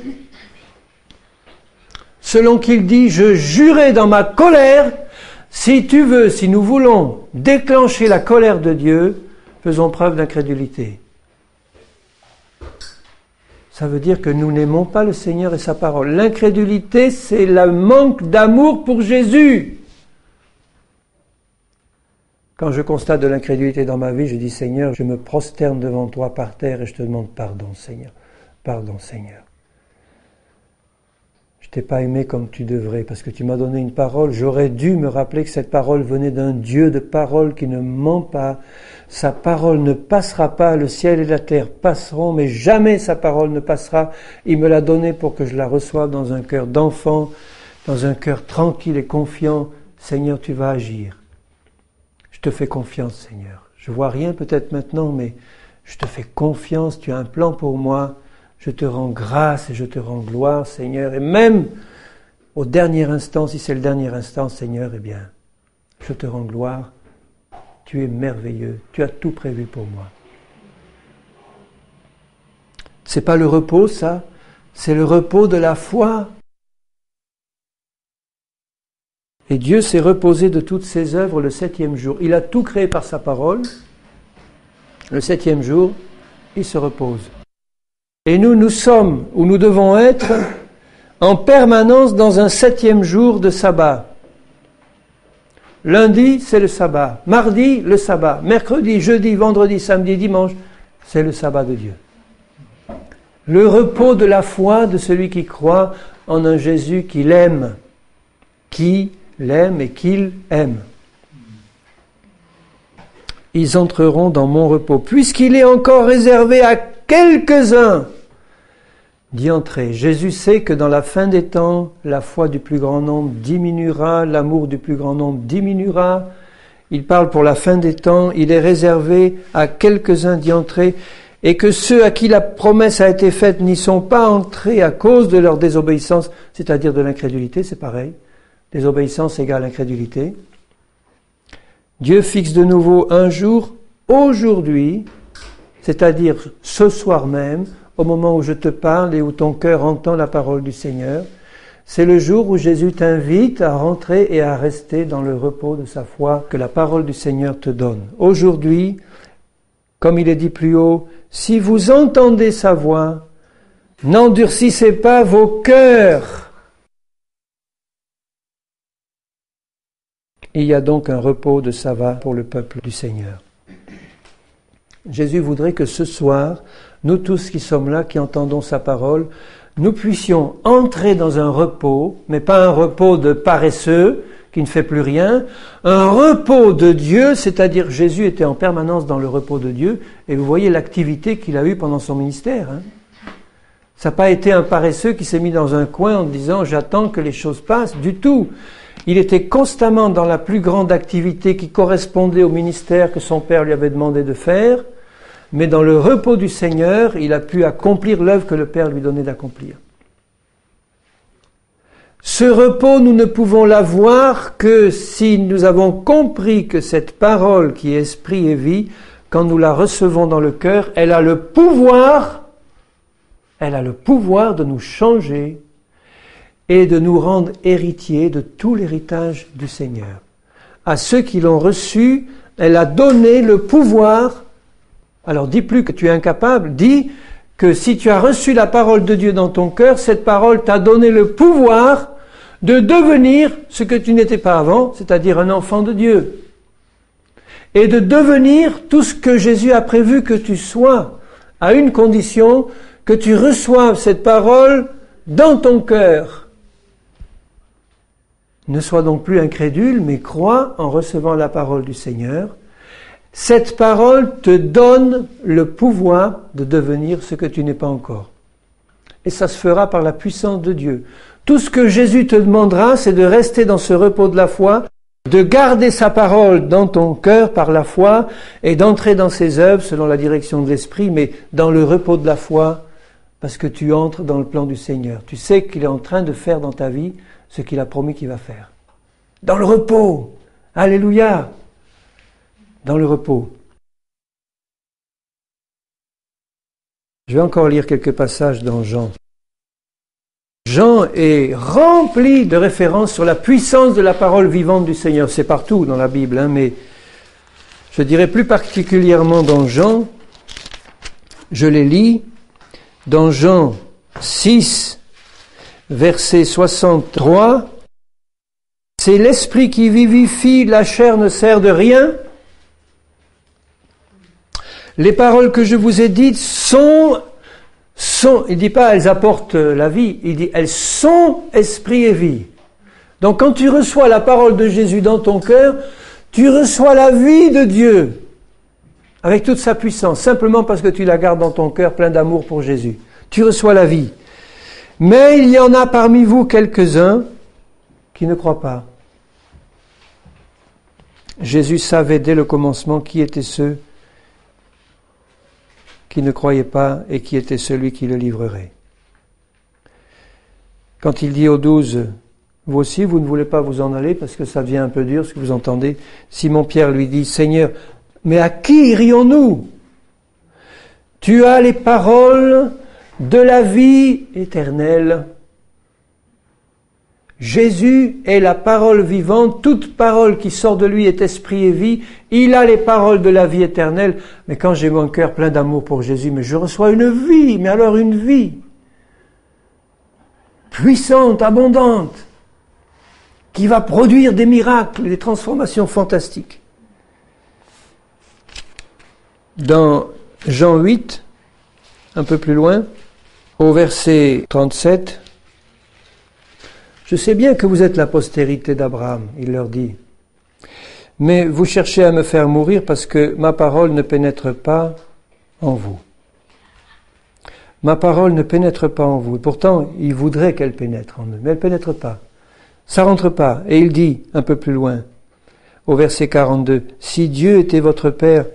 selon qu'il dit, je jurai dans ma colère. Si tu veux, si nous voulons déclencher la colère de Dieu, faisons preuve d'incrédulité. Ça veut dire que nous n'aimons pas le Seigneur et sa parole. L'incrédulité, c'est le manque d'amour pour Jésus. Quand je constate de l'incrédulité dans ma vie, je dis, Seigneur, je me prosterne devant toi par terre et je te demande pardon, Seigneur. Pardon, Seigneur. Je t'ai pas aimé comme tu devrais, parce que tu m'as donné une parole. J'aurais dû me rappeler que cette parole venait d'un Dieu de parole qui ne ment pas. Sa parole ne passera pas, le ciel et la terre passeront, mais jamais sa parole ne passera. Il me l'a donnée pour que je la reçoive dans un cœur d'enfant, dans un cœur tranquille et confiant. Seigneur, tu vas agir. Je te fais confiance, Seigneur. Je vois rien peut-être maintenant, mais je te fais confiance. Tu as un plan pour moi. Je te rends grâce et je te rends gloire, Seigneur. Et même au dernier instant, si c'est le dernier instant, Seigneur, eh bien, je te rends gloire. Tu es merveilleux. Tu as tout prévu pour moi. C'est pas le repos, ça. C'est le repos de la foi. Et Dieu s'est reposé de toutes ses œuvres le 7e jour. Il a tout créé par sa parole. Le 7e jour, il se repose. Et nous sommes, où nous devons être, en permanence dans un 7e jour de sabbat. Lundi, c'est le sabbat. Mardi, le sabbat. Mercredi, jeudi, vendredi, samedi, dimanche, c'est le sabbat de Dieu. Le repos de la foi de celui qui croit en un Jésus qui l'aime, qui l'aime et qu'il aime. Ils entreront dans mon repos, puisqu'il est encore réservé à quelques-uns d'y entrer. Jésus sait que dans la fin des temps, la foi du plus grand nombre diminuera, l'amour du plus grand nombre diminuera. Il parle pour la fin des temps, il est réservé à quelques-uns d'y entrer, et que ceux à qui la promesse a été faite n'y sont pas entrés à cause de leur désobéissance, c'est-à-dire de l'incrédulité, c'est pareil. Désobéissance égale incrédulité. Dieu fixe de nouveau un jour, aujourd'hui, c'est-à-dire ce soir même, au moment où je te parle et où ton cœur entend la parole du Seigneur. C'est le jour où Jésus t'invite à rentrer et à rester dans le repos de sa foi que la parole du Seigneur te donne. Aujourd'hui, comme il est dit plus haut, si vous entendez sa voix, n'endurcissez pas vos cœurs. Il y a donc un repos de sabbat pour le peuple du Seigneur. Jésus voudrait que ce soir, nous tous qui sommes là, qui entendons sa parole, nous puissions entrer dans un repos, mais pas un repos de paresseux qui ne fait plus rien, un repos de Dieu, c'est-à-dire Jésus était en permanence dans le repos de Dieu, et vous voyez l'activité qu'il a eue pendant son ministère. Ça n'a pas été un paresseux qui s'est mis dans un coin en disant « j'attends que les choses passent » du tout. Il était constamment dans la plus grande activité qui correspondait au ministère que son Père lui avait demandé de faire, mais dans le repos du Seigneur, il a pu accomplir l'œuvre que le Père lui donnait d'accomplir. Ce repos, nous ne pouvons l'avoir que si nous avons compris que cette parole qui est esprit et vie, quand nous la recevons dans le cœur, elle a le pouvoir de nous changer et de nous rendre héritiers de tout l'héritage du Seigneur. À ceux qui l'ont reçu, elle a donné le pouvoir. Alors dis plus que tu es incapable, dis que si tu as reçu la parole de Dieu dans ton cœur, cette parole t'a donné le pouvoir de devenir ce que tu n'étais pas avant, c'est-à-dire un enfant de Dieu. Et de devenir tout ce que Jésus a prévu que tu sois, à une condition, que tu reçoives cette parole dans ton cœur. Ne sois donc plus incrédule, mais crois en recevant la parole du Seigneur. Cette parole te donne le pouvoir de devenir ce que tu n'es pas encore. Et ça se fera par la puissance de Dieu. Tout ce que Jésus te demandera, c'est de rester dans ce repos de la foi, de garder sa parole dans ton cœur par la foi et d'entrer dans ses œuvres selon la direction de l'Esprit, mais dans le repos de la foi, parce que tu entres dans le plan du Seigneur. Tu sais qu'il est en train de faire dans ta vie ce qu'il a promis qu'il va faire. Dans le repos. Alléluia. Dans le repos. Je vais encore lire quelques passages dans Jean. Jean est rempli de références sur la puissance de la parole vivante du Seigneur. C'est partout dans la Bible, mais je dirais plus particulièrement dans Jean. Je les lis. Dans Jean 6, verset 63, c'est l'esprit qui vivifie, la chair ne sert de rien. Les paroles que je vous ai dites sont, il dit pas elles apportent la vie, il dit elles sont esprit et vie. Donc quand tu reçois la parole de Jésus dans ton cœur, tu reçois la vie de Dieu. Avec toute sa puissance, simplement parce que tu la gardes dans ton cœur plein d'amour pour Jésus. Tu reçois la vie. Mais il y en a parmi vous quelques-uns qui ne croient pas. Jésus savait dès le commencement qui étaient ceux qui ne croyaient pas et qui était celui qui le livrerait. Quand il dit aux 12, vous aussi, vous ne voulez pas vous en aller parce que ça devient un peu dur ce que vous entendez. Simon-Pierre lui dit, Seigneur, mais à qui irions-nous? Tu as les paroles de la vie éternelle. Jésus est la parole vivante, toute parole qui sort de lui est esprit et vie. Il a les paroles de la vie éternelle. Mais quand j'ai mon cœur plein d'amour pour Jésus, mais je reçois une vie, mais alors une vie puissante, abondante, qui va produire des miracles, des transformations fantastiques. Dans Jean 8, un peu plus loin, au verset 37, je sais bien que vous êtes la postérité d'Abraham, il leur dit, mais vous cherchez à me faire mourir parce que ma parole ne pénètre pas en vous. Ma parole ne pénètre pas en vous. Et pourtant, il voudrait qu'elle pénètre en eux, mais elle ne pénètre pas. Ça rentre pas. Et il dit, un peu plus loin, au verset 42, si Dieu était votre Père,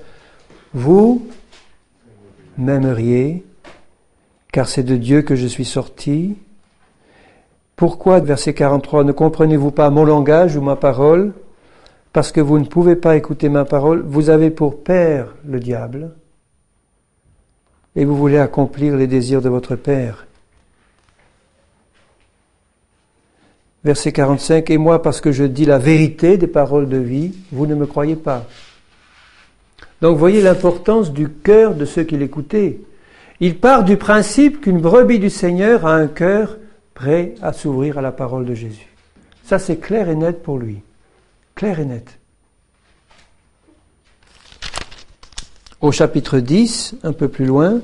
vous m'aimeriez, car c'est de Dieu que je suis sorti. Pourquoi, verset 43, ne comprenez-vous pas mon langage ou ma parole? Parce que vous ne pouvez pas écouter ma parole, vous avez pour père le diable, et vous voulez accomplir les désirs de votre père. Verset 45, et moi, parce que je dis la vérité des paroles de vie, vous ne me croyez pas. Donc, voyez l'importance du cœur de ceux qui l'écoutaient. Il part du principe qu'une brebis du Seigneur a un cœur prêt à s'ouvrir à la parole de Jésus. Ça, c'est clair et net pour lui. Clair et net. Au chapitre 10, un peu plus loin,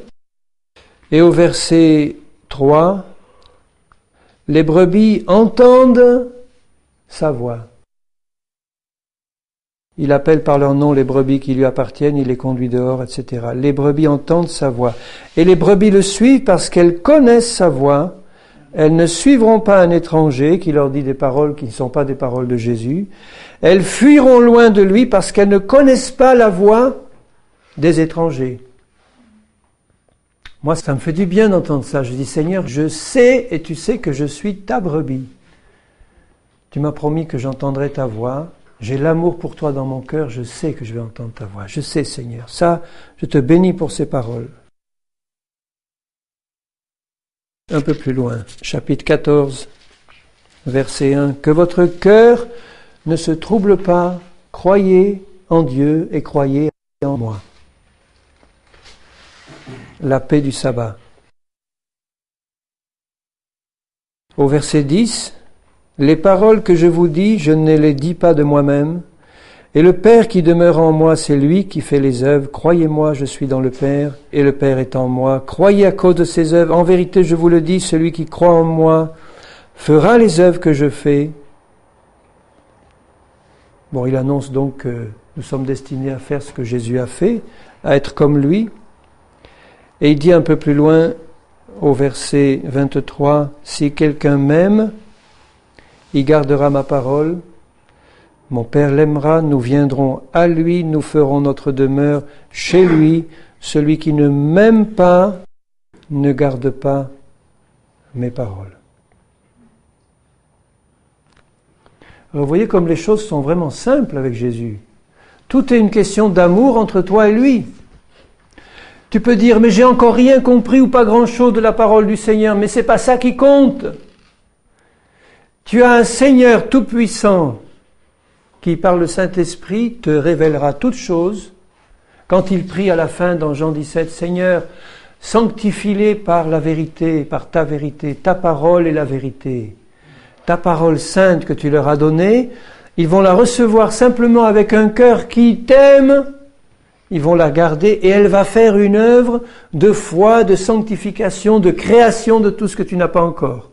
et au verset 3, les brebis entendent sa voix. Il appelle par leur nom les brebis qui lui appartiennent, il les conduit dehors, etc. Les brebis entendent sa voix. Et les brebis le suivent parce qu'elles connaissent sa voix. Elles ne suivront pas un étranger qui leur dit des paroles qui ne sont pas des paroles de Jésus. Elles fuiront loin de lui parce qu'elles ne connaissent pas la voix des étrangers. Moi, ça me fait du bien d'entendre ça. Je dis, Seigneur, je sais et tu sais que je suis ta brebis. Tu m'as promis que j'entendrais ta voix. J'ai l'amour pour toi dans mon cœur, je sais que je vais entendre ta voix. Je sais, Seigneur. Ça, je te bénis pour ces paroles. Un peu plus loin, chapitre 14, verset 1. Que votre cœur ne se trouble pas, croyez en Dieu et croyez en moi. La paix du sabbat. Au verset 10, les paroles que je vous dis, je ne les dis pas de moi-même, et le Père qui demeure en moi, c'est lui qui fait les œuvres. Croyez-moi, je suis dans le Père, et le Père est en moi. Croyez à cause de ses œuvres. En vérité, je vous le dis, celui qui croit en moi fera les œuvres que je fais. Bon, il annonce donc que nous sommes destinés à faire ce que Jésus a fait, à être comme lui. Et il dit un peu plus loin, au verset 23, « Si quelqu'un m'aime, il gardera ma parole. Mon Père l'aimera, nous viendrons à lui, nous ferons notre demeure chez lui. Celui qui ne m'aime pas ne garde pas mes paroles. » Alors vous voyez comme les choses sont vraiment simples avec Jésus. Tout est une question d'amour entre toi et lui. Tu peux dire, mais j'ai encore rien compris ou pas grand-chose de la parole du Seigneur, mais c'est pas ça qui compte. Tu as un Seigneur tout-puissant qui, par le Saint-Esprit, te révélera toutes choses. Quand il prie à la fin dans Jean 17, Seigneur, sanctifie-les par la vérité, par ta vérité, ta parole est la vérité. Ta parole sainte que tu leur as donnée, ils vont la recevoir simplement avec un cœur qui t'aime. Ils vont la garder et elle va faire une œuvre de foi, de sanctification, de création de tout ce que tu n'as pas encore.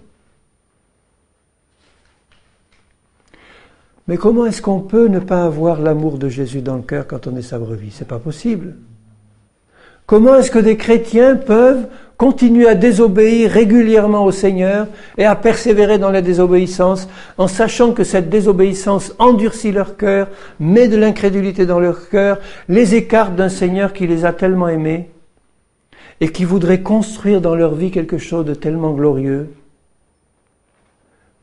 Mais comment est-ce qu'on peut ne pas avoir l'amour de Jésus dans le cœur quand on est sa brebis? C'est pas possible. Comment est-ce que des chrétiens peuvent continuer à désobéir régulièrement au Seigneur et à persévérer dans la désobéissance en sachant que cette désobéissance endurcit leur cœur, met de l'incrédulité dans leur cœur, les écarte d'un Seigneur qui les a tellement aimés et qui voudrait construire dans leur vie quelque chose de tellement glorieux?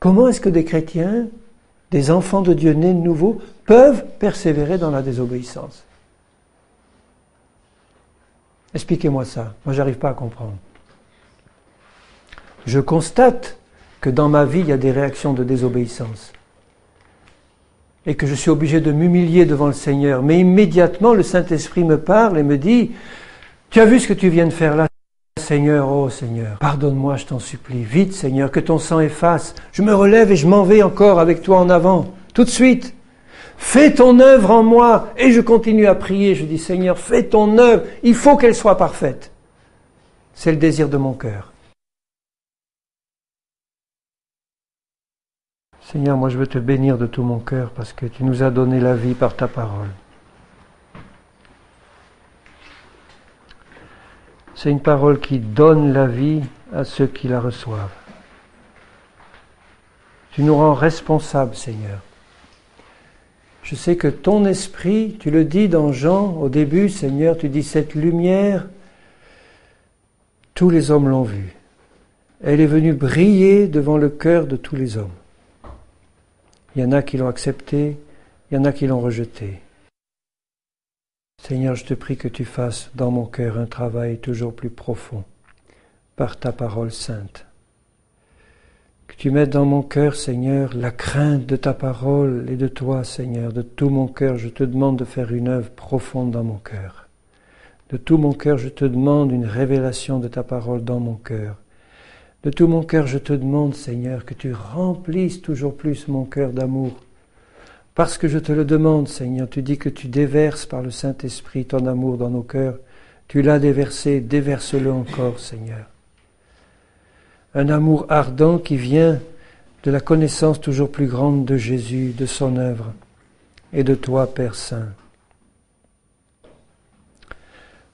Comment est-ce que des chrétiens, des enfants de Dieu nés de nouveau, peuvent persévérer dans la désobéissance? Expliquez-moi ça. Moi, j'arrive pas à comprendre. Je constate que dans ma vie, il y a des réactions de désobéissance. Et que je suis obligé de m'humilier devant le Seigneur. Mais immédiatement, le Saint-Esprit me parle et me dit, « Tu as vu ce que tu viens de faire là, Seigneur? Oh Seigneur, pardonne-moi, je t'en supplie. Vite, Seigneur, que ton sang efface. Je me relève et je m'en vais encore avec toi en avant. Tout de suite. Fais ton œuvre en moi. » Et je continue à prier. Je dis, Seigneur, fais ton œuvre. Il faut qu'elle soit parfaite. C'est le désir de mon cœur. Seigneur, moi je veux te bénir de tout mon cœur parce que tu nous as donné la vie par ta parole. C'est une parole qui donne la vie à ceux qui la reçoivent. Tu nous rends responsables, Seigneur. Je sais que ton esprit, tu le dis dans Jean au début, Seigneur, tu dis cette lumière, tous les hommes l'ont vue. Elle est venue briller devant le cœur de tous les hommes. Il y en a qui l'ont acceptée, il y en a qui l'ont rejetée. Seigneur, je te prie que tu fasses dans mon cœur un travail toujours plus profond par ta parole sainte. Que tu mettes dans mon cœur, Seigneur, la crainte de ta parole et de toi, Seigneur. De tout mon cœur, je te demande de faire une œuvre profonde dans mon cœur. De tout mon cœur, je te demande une révélation de ta parole dans mon cœur. De tout mon cœur, je te demande, Seigneur, que tu remplisses toujours plus mon cœur d'amour. Parce que je te le demande, Seigneur, tu dis que tu déverses par le Saint-Esprit ton amour dans nos cœurs. Tu l'as déversé, déverse-le encore, Seigneur. Un amour ardent qui vient de la connaissance toujours plus grande de Jésus, de son œuvre et de toi, Père Saint.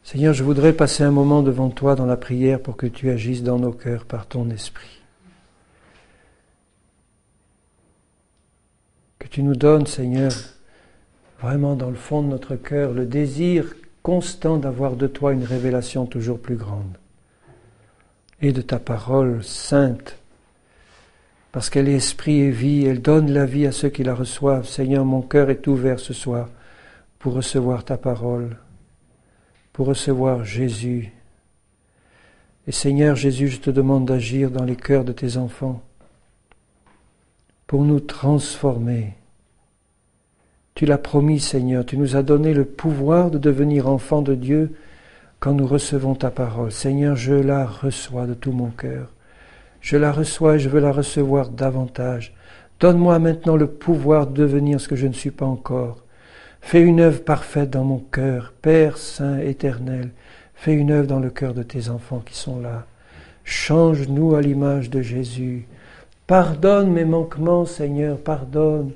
Seigneur, je voudrais passer un moment devant toi dans la prière pour que tu agisses dans nos cœurs par ton Esprit. Que tu nous donnes, Seigneur, vraiment dans le fond de notre cœur, le désir constant d'avoir de toi une révélation toujours plus grande et de ta parole sainte parce qu'elle est esprit et vie, elle donne la vie à ceux qui la reçoivent. Seigneur, mon cœur est ouvert ce soir pour recevoir ta parole, pour recevoir Jésus. Et Seigneur Jésus, je te demande d'agir dans les cœurs de tes enfants, pour nous transformer. Tu l'as promis, Seigneur, tu nous as donné le pouvoir de devenir enfants de Dieu quand nous recevons ta parole. Seigneur, je la reçois de tout mon cœur. Je la reçois et je veux la recevoir davantage. Donne-moi maintenant le pouvoir de devenir ce que je ne suis pas encore. Fais une œuvre parfaite dans mon cœur, Père Saint éternel. Fais une œuvre dans le cœur de tes enfants qui sont là. Change-nous à l'image de Jésus. Pardonne mes manquements, Seigneur, pardonne.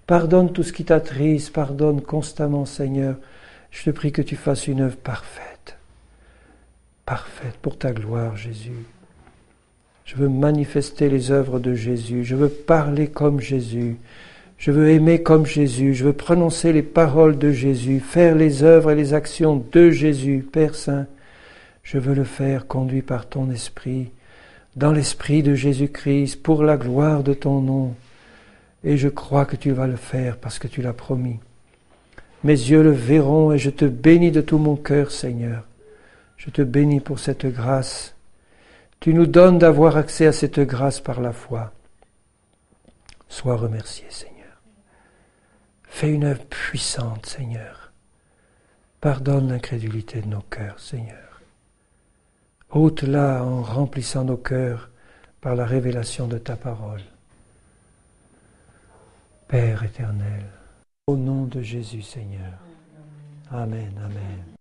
Pardonne tout ce qui t'attriste, pardonne constamment, Seigneur. Je te prie que tu fasses une œuvre parfaite. Parfaite pour ta gloire, Jésus. Je veux manifester les œuvres de Jésus. Je veux parler comme Jésus. Je veux aimer comme Jésus. Je veux prononcer les paroles de Jésus, faire les œuvres et les actions de Jésus. Père Saint, je veux le faire conduit par ton esprit, dans l'esprit de Jésus-Christ, pour la gloire de ton nom. Et je crois que tu vas le faire parce que tu l'as promis. Mes yeux le verront et je te bénis de tout mon cœur, Seigneur. Je te bénis pour cette grâce. Tu nous donnes d'avoir accès à cette grâce par la foi. Sois remercié, Seigneur. Fais une œuvre puissante, Seigneur. Pardonne l'incrédulité de nos cœurs, Seigneur. Ôte-la en remplissant nos cœurs par la révélation de ta parole. Père éternel, au nom de Jésus, Seigneur. Amen, amen.